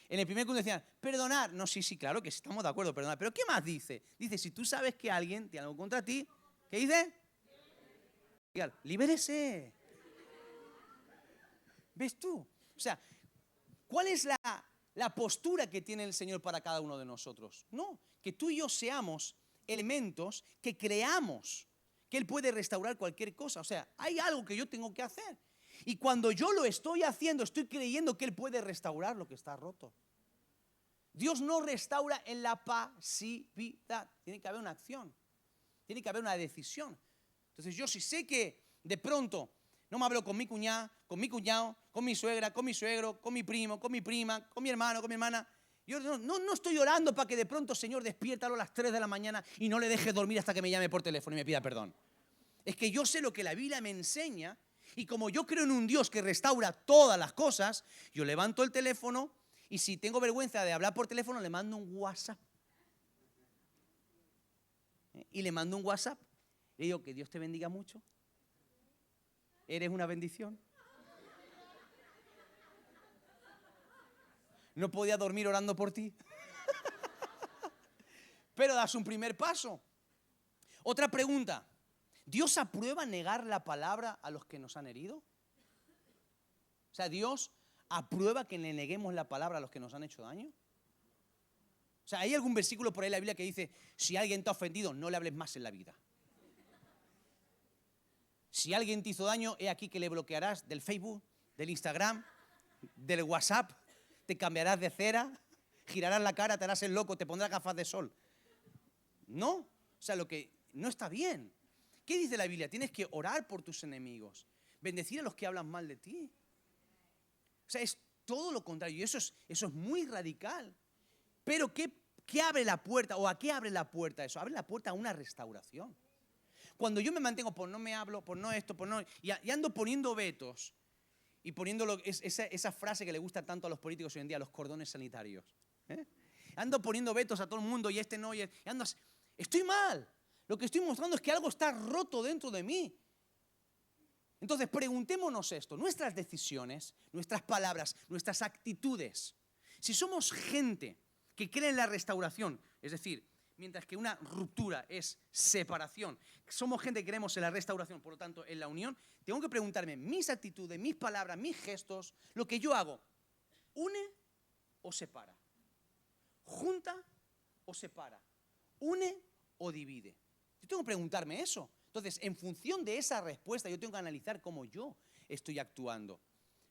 En el primer culto decían: perdonar. No, sí, claro que estamos de acuerdo, perdonar. Pero ¿qué más dice? Dice: si tú sabes que alguien tiene algo contra ti, ¿qué dice? Libérese. ¿Ves tú? O sea, ¿cuál es la postura que tiene el Señor para cada uno de nosotros? No, que tú y yo seamos elementos que creamos que Él puede restaurar cualquier cosa. O sea, hay algo que yo tengo que hacer. Y cuando yo lo estoy haciendo, estoy creyendo que Él puede restaurar lo que está roto. Dios no restaura en la pasividad. Tiene que haber una acción. Tiene que haber una decisión. Entonces yo, si sé que de pronto no me hablo con mi cuñada, con mi cuñado, con mi suegra, con mi suegro, con mi primo, con mi prima, con mi hermano, con mi hermana, yo no estoy orando para que de pronto, Señor, despiértalo a las 3 de la mañana y no le deje dormir hasta que me llame por teléfono y me pida perdón. Es que yo sé lo que la Biblia me enseña, y como yo creo en un Dios que restaura todas las cosas, yo levanto el teléfono y si tengo vergüenza de hablar por teléfono, le mando un WhatsApp. Y le mando un WhatsApp. Le digo: que Dios te bendiga mucho. Eres una bendición. No podía dormir orando por ti. Pero das un primer paso. Otra pregunta: ¿Dios aprueba negar la palabra a los que nos han herido? O sea, ¿Dios aprueba que le neguemos la palabra a los que nos han hecho daño? O sea, ¿hay algún versículo por ahí en la Biblia que dice: si alguien te ha ofendido, no le hables más en la vida? Si alguien te hizo daño, he aquí que le bloquearás del Facebook, del Instagram, del WhatsApp, te cambiarás de cera, girarás la cara, te harás el loco, te pondrás gafas de sol. No, o sea, lo que no está bien. ¿Qué dice la Biblia? Tienes que orar por tus enemigos, bendecir a los que hablan mal de ti. sea, es todo lo contrario. Y eso es muy radical. Pero ¿qué abre la puerta? ¿O a qué abre la puerta eso? Abre la puerta a una restauración. Cuando yo me mantengo por no me hablo, por no esto, por no... Y ando poniendo vetos y poniendo esa frase que le gusta tanto a los políticos hoy en día, los cordones sanitarios. ¿Eh? Ando poniendo vetos a todo el mundo y este no, estoy mal. Lo que estoy mostrando es que algo está roto dentro de mí. Entonces, preguntémonos esto. Nuestras decisiones, nuestras palabras, nuestras actitudes. Si somos gente que cree en la restauración, es decir, mientras que una ruptura es separación, somos gente que creemos en la restauración, por lo tanto, en la unión, tengo que preguntarme, mis actitudes, mis palabras, mis gestos, lo que yo hago, ¿une o separa? ¿Junta o separa? ¿Une o divide? Yo tengo que preguntarme eso. Entonces, en función de esa respuesta, yo tengo que analizar cómo yo estoy actuando.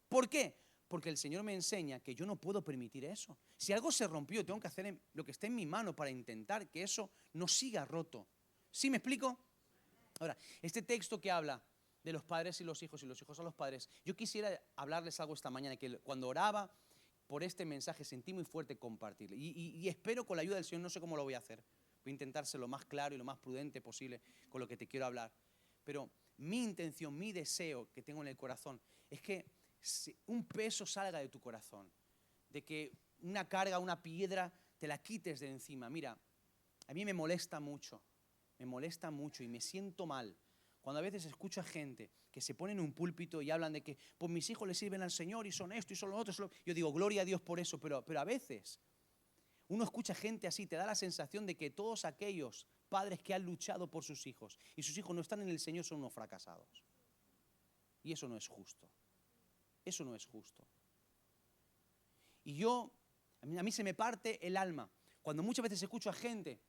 ¿Por qué? Porque el Señor me enseña que yo no puedo permitir eso. Si algo se rompió, tengo que hacer lo que esté en mi mano para intentar que eso no siga roto. ¿Sí me explico? Ahora, este texto que habla de los padres y los hijos a los padres, yo quisiera hablarles algo esta mañana, que cuando oraba por este mensaje sentí muy fuerte compartirlo. Y espero con la ayuda del Señor, no sé cómo lo voy a hacer. Voy a intentar ser lo más claro y lo más prudente posible con lo que te quiero hablar. Pero mi intención, mi deseo que tengo en el corazón es que un peso salga de tu corazón, de que una carga, una piedra, te la quites de encima. Mira, a mí me molesta mucho y me siento mal cuando a veces escucho a gente que se pone en un púlpito y hablan de que pues mis hijos le sirven al Señor y son esto y son lo otro. Yo digo, gloria a Dios por eso, pero a veces uno escucha gente así, te da la sensación de que todos aquellos padres que han luchado por sus hijos y sus hijos no están en el Señor son unos fracasados. Y eso no es justo. Eso no es justo. Y a mí se me parte el alma cuando muchas veces escucho a gente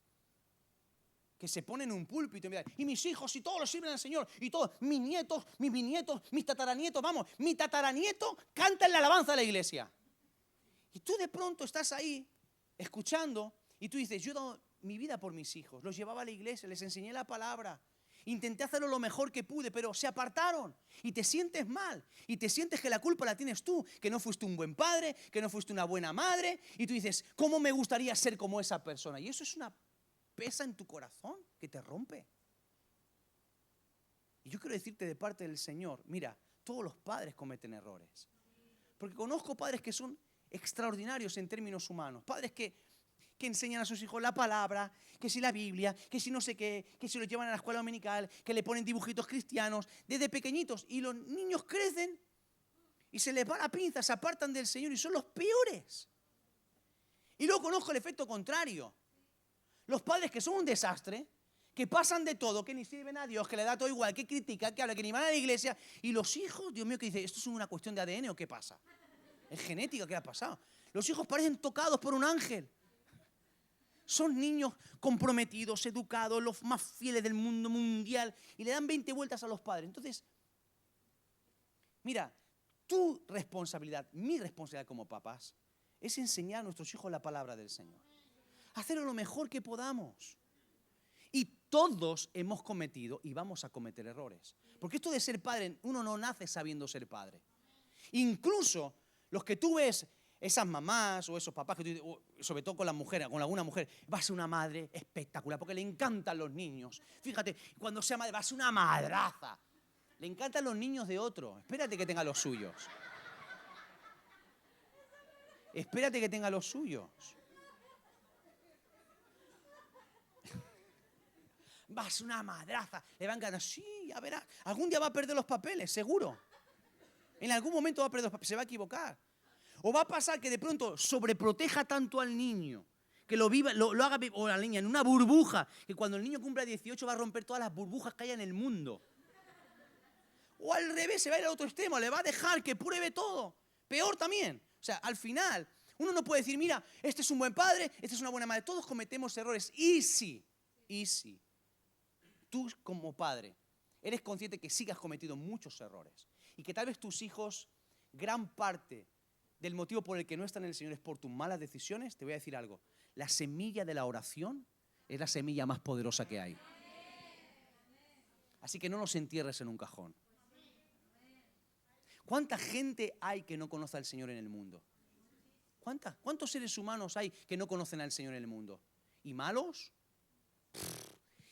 que se pone en un púlpito y mis hijos y todos los sirven al Señor y todos, mis nietos, mis bisnietos, mis tataranietos, vamos, mi tataranieto canta en la alabanza de la iglesia. Y tú de pronto estás ahí escuchando y tú dices, yo he dado mi vida por mis hijos, los llevaba a la iglesia, les enseñé la palabra, intenté hacerlo lo mejor que pude, pero se apartaron y te sientes mal y te sientes que la culpa la tienes tú, que no fuiste un buen padre, que no fuiste una buena madre y tú dices, ¿cómo me gustaría ser como esa persona? Y eso es una pesa en tu corazón que te rompe. Y yo quiero decirte de parte del Señor, mira, todos los padres cometen errores, porque conozco padres que son extraordinarios en términos humanos, padres que enseñan a sus hijos la palabra, que si la Biblia, que si no sé qué, que si los llevan a la escuela dominical, que le ponen dibujitos cristianos desde pequeñitos y los niños crecen y se les va la pinza, se apartan del Señor y son los peores. Y luego conozco el efecto contrario. Los padres que son un desastre, que pasan de todo, que ni sirven a Dios, que le da todo igual, que critican, que hablan, que ni van a la iglesia. Y los hijos, Dios mío, que dice, ¿esto es una cuestión de ADN o qué pasa? ¿Es genética? ¿Qué ha pasado? Los hijos parecen tocados por un ángel. Son niños comprometidos, educados, los más fieles del mundo mundial y le dan 20 vueltas a los padres. Entonces, mira, tu responsabilidad, mi responsabilidad como papás, es enseñar a nuestros hijos la palabra del Señor. Hacerlo lo mejor que podamos. Y todos hemos cometido y vamos a cometer errores. Porque esto de ser padre, uno no nace sabiendo ser padre. Incluso los que tú ves, esas mamás o esos papás, que tú, sobre todo con las mujeres, con alguna mujer, va a ser una madre espectacular porque le encantan los niños. Fíjate, cuando sea madre va a ser una madraza. Le encantan los niños de otro. Espérate que tenga los suyos. Espérate que tenga los suyos. Va a ser una madraza. Le van a encantar. Sí, ya verás. Algún día va a perder los papeles, seguro. En algún momento va a perder los papeles. Se va a equivocar. O va a pasar que de pronto sobreproteja tanto al niño, que lo haga, o a la niña, en una burbuja, que cuando el niño cumpla 18 va a romper todas las burbujas que haya en el mundo. O al revés, se va a ir al otro extremo, le va a dejar que pruebe todo. Peor también. O sea, al final, uno no puede decir, mira, este es un buen padre, esta es una buena madre. Todos cometemos errores. Y si tú como padre eres consciente que sí que has cometido muchos errores y que tal vez tus hijos, gran parte del motivo por el que no están en el Señor es por tus malas decisiones, te voy a decir algo. La semilla de la oración es la semilla más poderosa que hay. Así que no los entierres en un cajón. ¿Cuánta gente hay que no conoce al Señor en el mundo? ¿Cuántos seres humanos hay que no conocen al Señor en el mundo? ¿Y malos?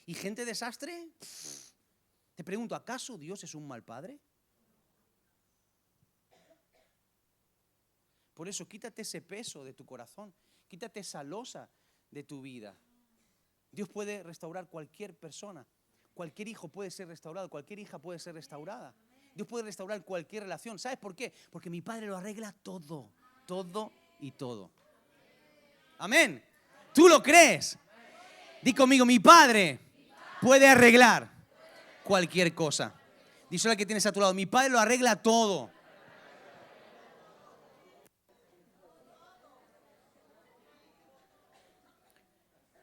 ¿Y gente desastre? Te pregunto, ¿acaso Dios es un mal padre? Por eso quítate ese peso de tu corazón, quítate esa losa de tu vida. Dios puede restaurar cualquier persona, cualquier hijo puede ser restaurado, cualquier hija puede ser restaurada. Dios puede restaurar cualquier relación. ¿Sabes por qué? Porque mi Padre lo arregla todo, todo y todo. Amén. ¿Tú lo crees? Di conmigo, mi Padre puede arreglar cualquier cosa. Díselo al que tienes a tu lado, mi Padre lo arregla todo.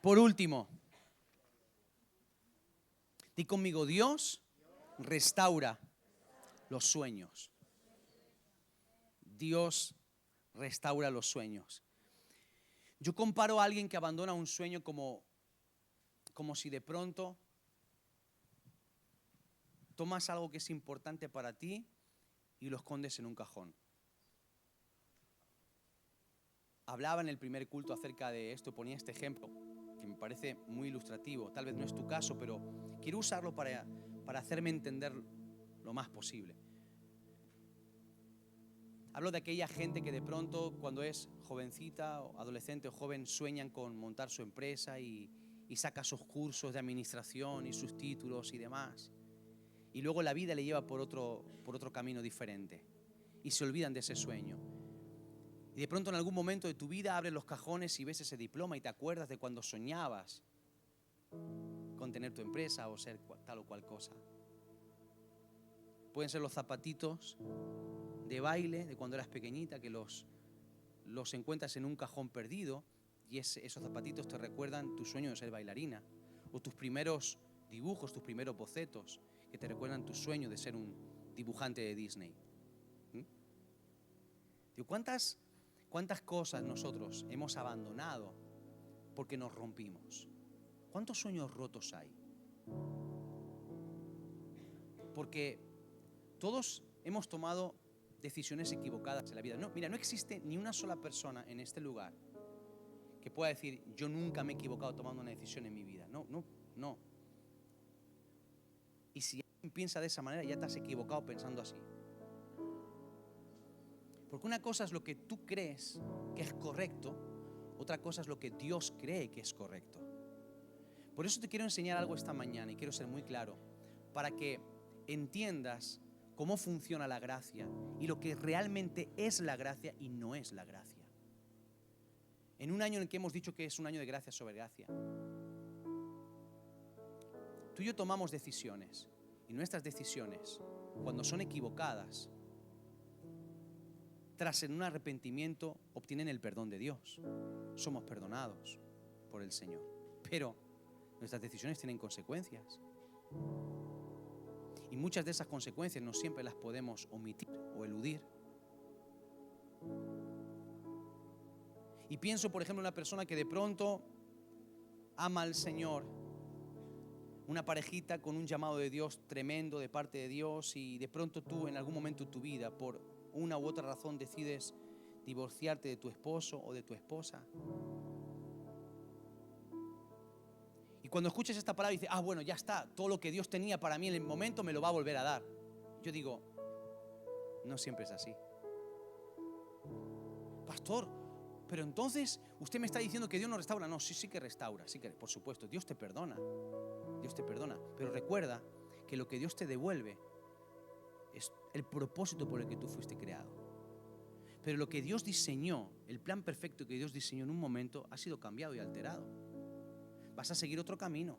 Por último, di conmigo, Dios restaura los sueños. Dios restaura los sueños. Yo comparo a alguien que abandona un sueño como si de pronto tomas algo que es importante para ti y lo escondes en un cajón. Hablaba en el primer culto acerca de esto, ponía este ejemplo que me parece muy ilustrativo. Tal vez no es tu caso, pero quiero usarlo para hacerme entender lo más posible. Hablo de aquella gente que de pronto, cuando es jovencita, o adolescente o joven, sueñan con montar su empresa y saca sus cursos de administración y sus títulos y demás. Y luego la vida le lleva por otro camino diferente. Y se olvidan de ese sueño. Y de pronto en algún momento de tu vida abres los cajones y ves ese diploma y te acuerdas de cuando soñabas con tener tu empresa o ser tal o cual cosa. Pueden ser los zapatitos de baile de cuando eras pequeñita, que los encuentras en un cajón perdido y esos zapatitos te recuerdan tu sueño de ser bailarina, o tus primeros dibujos, tus primeros bocetos que te recuerdan tu sueño de ser un dibujante de Disney. Digo, ¿cuántas cosas nosotros hemos abandonado porque nos rompimos? ¿Cuántos sueños rotos hay? Porque todos hemos tomado decisiones equivocadas en la vida. No, mira, no existe ni una sola persona en este lugar que pueda decir, yo nunca me he equivocado tomando una decisión en mi vida. No. Y si alguien piensa de esa manera, ya te has equivocado pensando así. Porque una cosa es lo que tú crees que es correcto, otra cosa es lo que Dios cree que es correcto. Por eso te quiero enseñar algo esta mañana y quiero ser muy claro, para que entiendas cómo funciona la gracia y lo que realmente es la gracia y no es la gracia. En un año en el que hemos dicho que es un año de gracia sobre gracia, tú y yo tomamos decisiones y nuestras decisiones, cuando son equivocadas, tras en un arrepentimiento obtienen el perdón de Dios. Somos perdonados por el Señor. Pero nuestras decisiones tienen consecuencias. Y muchas de esas consecuencias no siempre las podemos omitir o eludir. Y pienso, por ejemplo, en una persona que de pronto ama al Señor. Una parejita con un llamado de Dios tremendo de parte de Dios, y de pronto tú en algún momento de tu vida, por una u otra razón, decides divorciarte de tu esposo o de tu esposa. Y cuando escuchas esta palabra dices, bueno, ya está, todo lo que Dios tenía para mí en el momento me lo va a volver a dar. Yo digo, no siempre es así. Pastor, pero entonces usted me está diciendo que Dios no restaura. No, sí que restaura, sí que, por supuesto, Dios te perdona. Dios te perdona, pero recuerda que lo que Dios te devuelve es el propósito por el que tú fuiste creado. Pero lo que Dios diseñó, el plan perfecto que Dios diseñó en un momento, ha sido cambiado y alterado. Vas a seguir otro camino,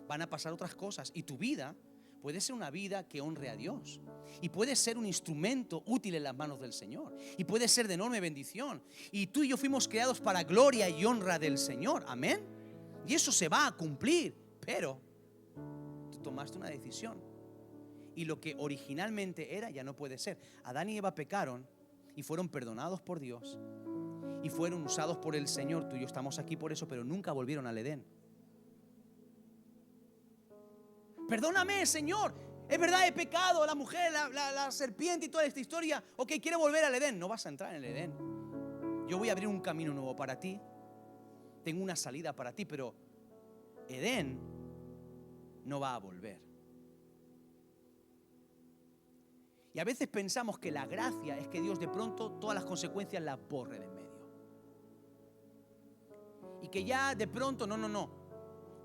van a pasar otras cosas, y tu vida puede ser una vida que honre a Dios, y puede ser un instrumento útil en las manos del Señor, y puede ser de enorme bendición. Y tú y yo fuimos creados para gloria y honra del Señor, amén. Y eso se va a cumplir, pero tú tomaste una decisión, y lo que originalmente era ya no puede ser. Adán y Eva pecaron y fueron perdonados por Dios y fueron usados por el Señor. Tú y yo estamos aquí por eso, pero nunca volvieron al Edén. Perdóname, Señor, Es verdad, he pecado, la mujer, la serpiente y toda esta historia. Ok, quiere volver al Edén. No vas a entrar en el Edén. Yo voy a abrir un camino nuevo para ti. Tengo una salida para ti, pero Edén no va a volver. Y a veces pensamos que la gracia es que Dios de pronto todas las consecuencias las borre de en medio. Y que ya de pronto, no.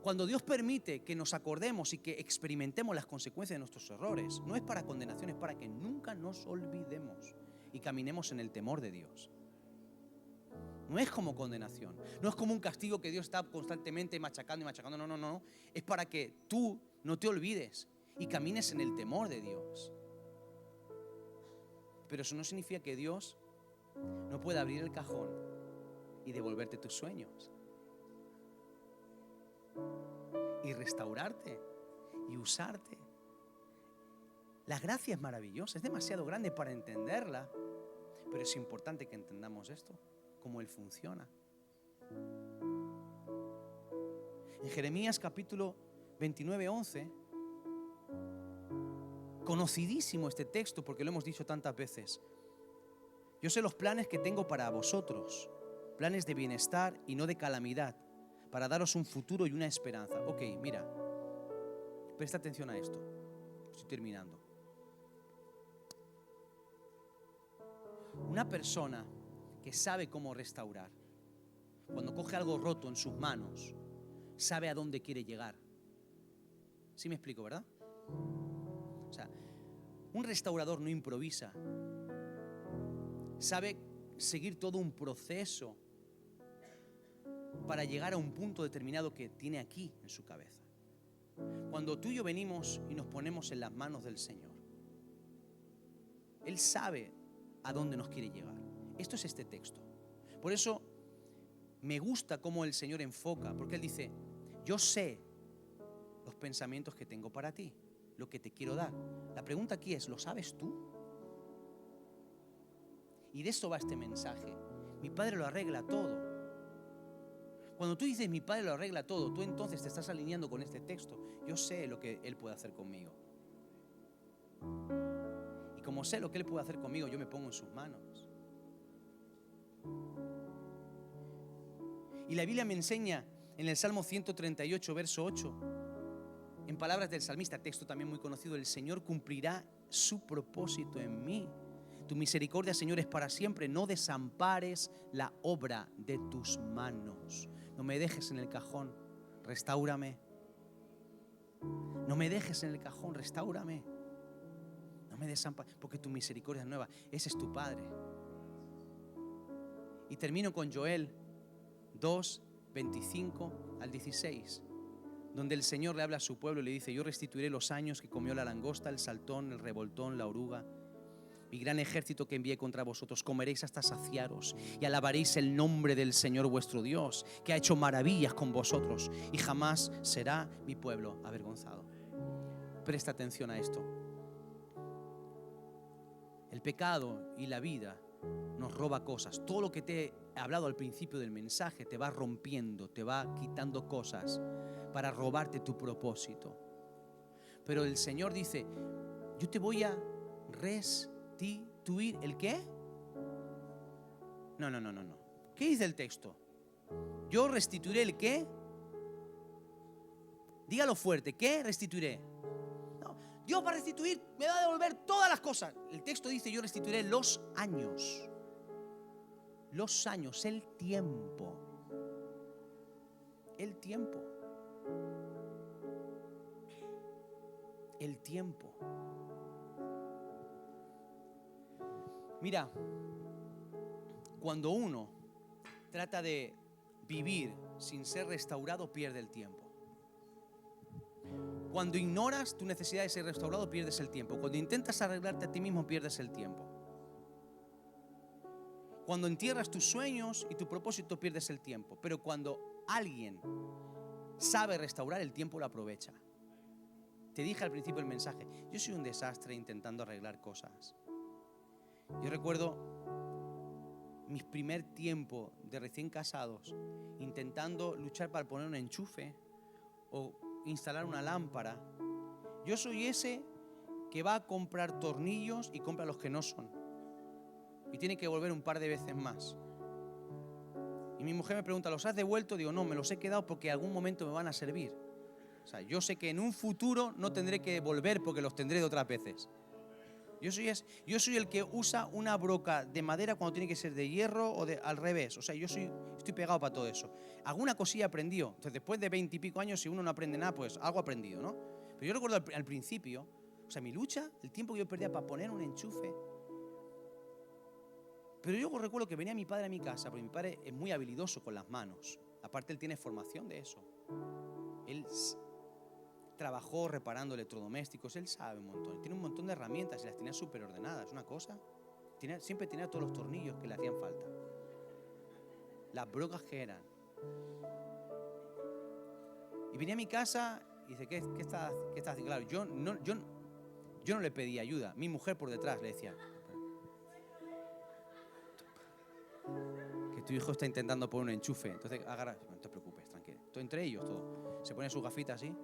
Cuando Dios permite que nos acordemos y que experimentemos las consecuencias de nuestros errores, no es para condenación, es para que nunca nos olvidemos y caminemos en el temor de Dios. No es como condenación, no es como un castigo que Dios está constantemente machacando y machacando, no. Es para que tú no te olvides y camines en el temor de Dios. Pero eso no significa que Dios no pueda abrir el cajón y devolverte tus sueños. Y restaurarte y usarte. La gracia es maravillosa, es demasiado grande para entenderla, pero es importante que entendamos esto, cómo Él funciona. En Jeremías capítulo 29:11, conocidísimo este texto porque lo hemos dicho tantas veces. Yo sé los planes que tengo para vosotros, planes de bienestar y no de calamidad, para daros un futuro y una esperanza. Ok, mira, presta atención a esto. Estoy terminando. Una persona que sabe cómo restaurar, cuando coge algo roto en sus manos, sabe a dónde quiere llegar. ¿Sí me explico, verdad? O sea, un restaurador no improvisa. Sabe seguir todo un proceso para llegar a un punto determinado que tiene aquí en su cabeza. Cuando tú y yo venimos y nos ponemos en las manos del Señor, Él sabe a dónde nos quiere llevar. Esto es este texto. Por eso me gusta cómo el Señor enfoca, porque Él dice, yo sé los pensamientos que tengo para ti, lo que te quiero dar. La pregunta aquí es, ¿lo sabes tú? Y de esto va este mensaje. Mi Padre lo arregla todo. Cuando tú dices mi Padre lo arregla todo, tú entonces te estás alineando con este texto. Yo sé lo que Él puede hacer conmigo. Y como sé lo que Él puede hacer conmigo, yo me pongo en sus manos. Y la Biblia me enseña en el Salmo 138, verso 8, en palabras del salmista, texto también muy conocido, el Señor cumplirá su propósito en mí. Tu misericordia, Señor, es para siempre. No desampares la obra de tus manos. No me dejes en el cajón, restáurame. No me dejes en el cajón, restáurame. No me desampares, porque tu misericordia es nueva. Ese es tu Padre. Y termino con Joel 2, 25 al 16, donde el Señor le habla a su pueblo y le dice, yo restituiré los años que comió la langosta, el saltón, el revoltón, la oruga. Mi gran ejército que envié contra vosotros, comeréis hasta saciaros y alabaréis el nombre del Señor vuestro Dios, que ha hecho maravillas con vosotros, y jamás será mi pueblo avergonzado. Presta atención a esto. El pecado y la vida nos roba cosas. Todo lo que te he hablado al principio del mensaje te va rompiendo, te va quitando cosas para robarte tu propósito. Pero el Señor dice, yo te voy a restituir. ¿El qué? No. ¿Qué dice el texto? Yo restituiré el qué. Dígalo fuerte. ¿Qué restituiré? No, Dios va a restituir, me va a devolver todas las cosas. El texto dice, yo restituiré los años. Los años, el tiempo. El tiempo. El tiempo. Mira, cuando uno trata de vivir sin ser restaurado, pierde el tiempo. Cuando ignoras tu necesidad de ser restaurado, pierdes el tiempo. Cuando intentas arreglarte a ti mismo, pierdes el tiempo. Cuando entierras tus sueños y tu propósito, pierdes el tiempo. Pero cuando alguien sabe restaurar, el tiempo lo aprovecha. Te dije al principio del mensaje, yo soy un desastre intentando arreglar cosas. Yo recuerdo mi primer tiempo de recién casados intentando luchar para poner un enchufe o instalar una lámpara. Yo soy ese que va a comprar tornillos y compra los que no son. Y tiene que volver un par de veces más. Y mi mujer me pregunta, ¿los has devuelto? Digo, no, me los he quedado porque en algún momento me van a servir. O sea, yo sé que en un futuro no tendré que volver porque los tendré de otras veces. Yo soy el que usa una broca de madera cuando tiene que ser de hierro o al revés. O sea, estoy pegado para todo eso. Alguna cosilla aprendió. Entonces, después de 20 y pico años, si uno no aprende nada, pues algo aprendido, ¿no? Pero yo recuerdo al principio, o sea, mi lucha, el tiempo que yo perdía para poner un enchufe. Pero yo recuerdo que venía mi padre a mi casa, porque mi padre es muy habilidoso con las manos. Aparte, él tiene formación de eso. Él trabajó reparando electrodomésticos, él sabe un montón. Tiene un montón de herramientas y las tenía súper ordenadas. Una cosa, siempre tenía todos los tornillos que le hacían falta. Las brocas que eran. Y venía a mi casa y dice, ¿qué estás haciendo? Claro, yo no le pedí ayuda. Mi mujer por detrás le decía, que tu hijo está intentando poner un enchufe. Entonces agarra, no te preocupes, tranquilo. Todo entre ellos, todo. Se pone sus gafitas así.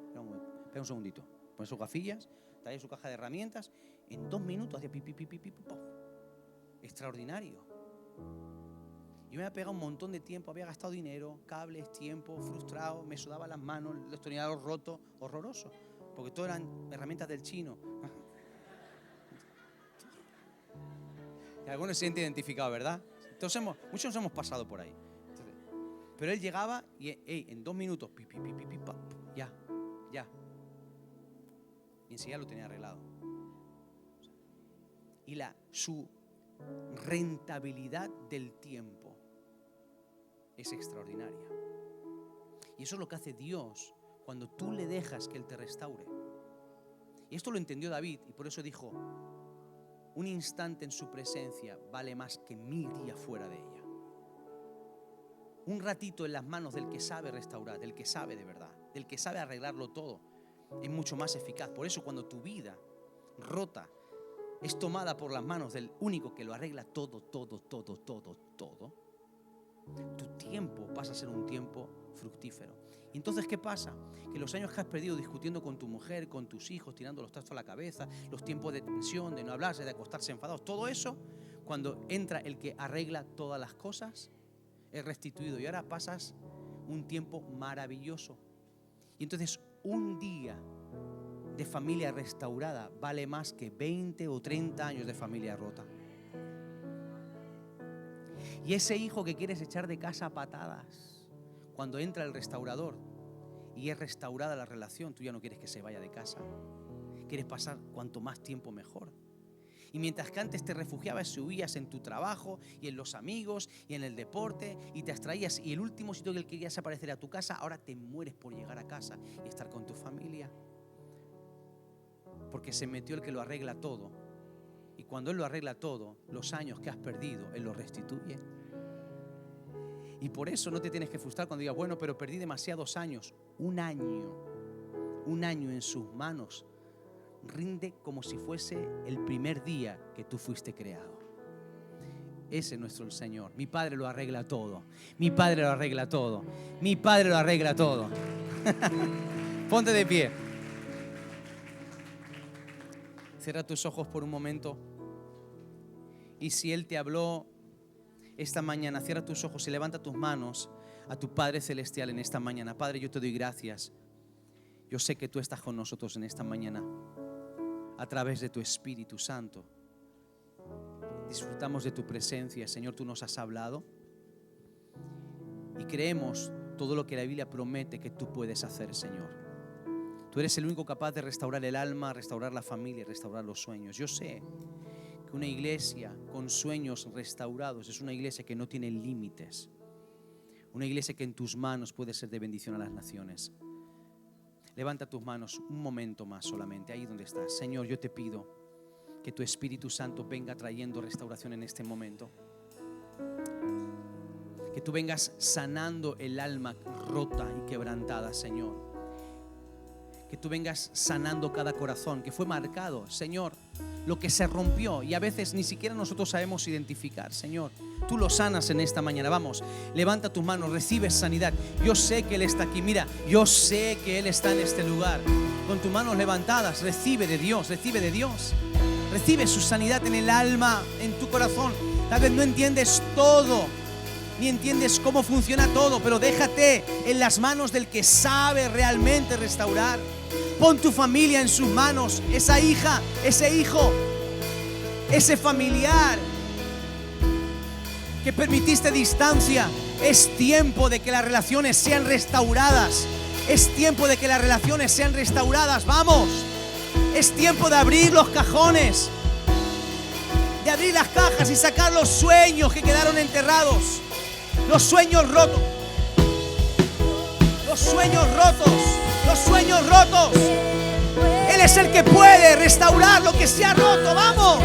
Espera un segundito. Pone sus gafillas, trae su caja de herramientas. En 2 minutos hacía pi, pi, pi, pi, pi, pi, extraordinario. Yo me había pegado un montón de tiempo, había gastado dinero, cables, tiempo, frustrado, me sudaban las manos, el destornillador roto, horroroso. Porque todo eran herramientas del chino. Y algunos se sienten identificados, ¿verdad? Entonces muchos nos hemos pasado por ahí. Entonces, pero él llegaba y en 2 minutos, pi, pi, pi, pi, pi, pa, ya. Y enseguida lo tenía arreglado. Y su rentabilidad del tiempo es extraordinaria. Y eso es lo que hace Dios cuando tú le dejas que Él te restaure. Y esto lo entendió David y por eso dijo, un instante en su presencia vale más que 1000 días fuera de ella. Un ratito en las manos del que sabe restaurar, del que sabe de verdad, del que sabe arreglarlo todo, es mucho más eficaz. Por eso cuando tu vida rota es tomada por las manos del único que lo arregla todo, tu tiempo pasa a ser un tiempo fructífero. Y entonces, ¿qué pasa? Que los años que has perdido discutiendo con tu mujer, con tus hijos, tirando los trastos a la cabeza, los tiempos de tensión, de no hablarse, de acostarse enfadados, todo eso, cuando entra el que arregla todas las cosas, es restituido. Y ahora pasas un tiempo maravilloso. Y entonces, un día de familia restaurada vale más que 20 o 30 años de familia rota. Y ese hijo que quieres echar de casa a patadas, cuando entra el restaurador y es restaurada la relación, tú ya no quieres que se vaya de casa. Quieres pasar cuanto más tiempo mejor. Y mientras que antes te refugiabas y huías en tu trabajo y en los amigos y en el deporte y te abstraías y el último sitio que querías aparecer a tu casa, ahora te mueres por llegar a casa y estar con tu familia. Porque se metió el que lo arregla todo. Y cuando Él lo arregla todo, los años que has perdido, Él los restituye. Y por eso no te tienes que frustrar cuando digas, bueno, pero perdí demasiados años. Un año en sus manos rinde como si fuese el primer día que tú fuiste creado. Ese es nuestro Señor. Mi Padre lo arregla todo. Mi Padre lo arregla todo. Mi Padre lo arregla todo. Ponte de pie. Cierra tus ojos por un momento. Y si Él te habló esta mañana, cierra tus ojos y levanta tus manos a tu Padre Celestial en esta mañana. Padre, yo te doy gracias. Yo sé que tú estás con nosotros en esta mañana a través de tu Espíritu Santo. Disfrutamos de tu presencia, Señor, tú nos has hablado y creemos todo lo que la Biblia promete que tú puedes hacer, Señor. Tú eres el único capaz de restaurar el alma, restaurar la familia, restaurar los sueños. Yo sé que una iglesia con sueños restaurados es una iglesia que no tiene límites. Una iglesia que en tus manos puede ser de bendición a las naciones. Levanta tus manos un momento más solamente, ahí donde estás. Señor, yo te pido que tu Espíritu Santo venga trayendo restauración en este momento. Que tú vengas sanando el alma rota y quebrantada, Señor. Que tú vengas sanando cada corazón que fue marcado, Señor, lo que se rompió y a veces ni siquiera nosotros sabemos identificar, Señor. Tú lo sanas en esta mañana. Vamos, levanta tus manos, recibe sanidad. Yo sé que Él está aquí. Mira, yo sé que Él está en este lugar. con tus manos levantadas, recibe de Dios, recibe de Dios. Recibe su sanidad en el alma, en tu corazón. Tal vez no entiendes todo, ni entiendes cómo funciona todo, pero déjate en las manos del que sabe realmente restaurar. Pon tu familia en sus manos, esa hija, ese hijo, ese familiar que permitiste distancia. Es tiempo de que las relaciones sean restauradas. Es tiempo de que las relaciones sean restauradas. ¡Vamos! Es tiempo de abrir los cajones, de abrir las cajas y sacar los sueños que quedaron enterrados. Los sueños rotos. Los sueños rotos. Los sueños rotos. Él es el que puede restaurar lo que se ha roto. ¡Vamos!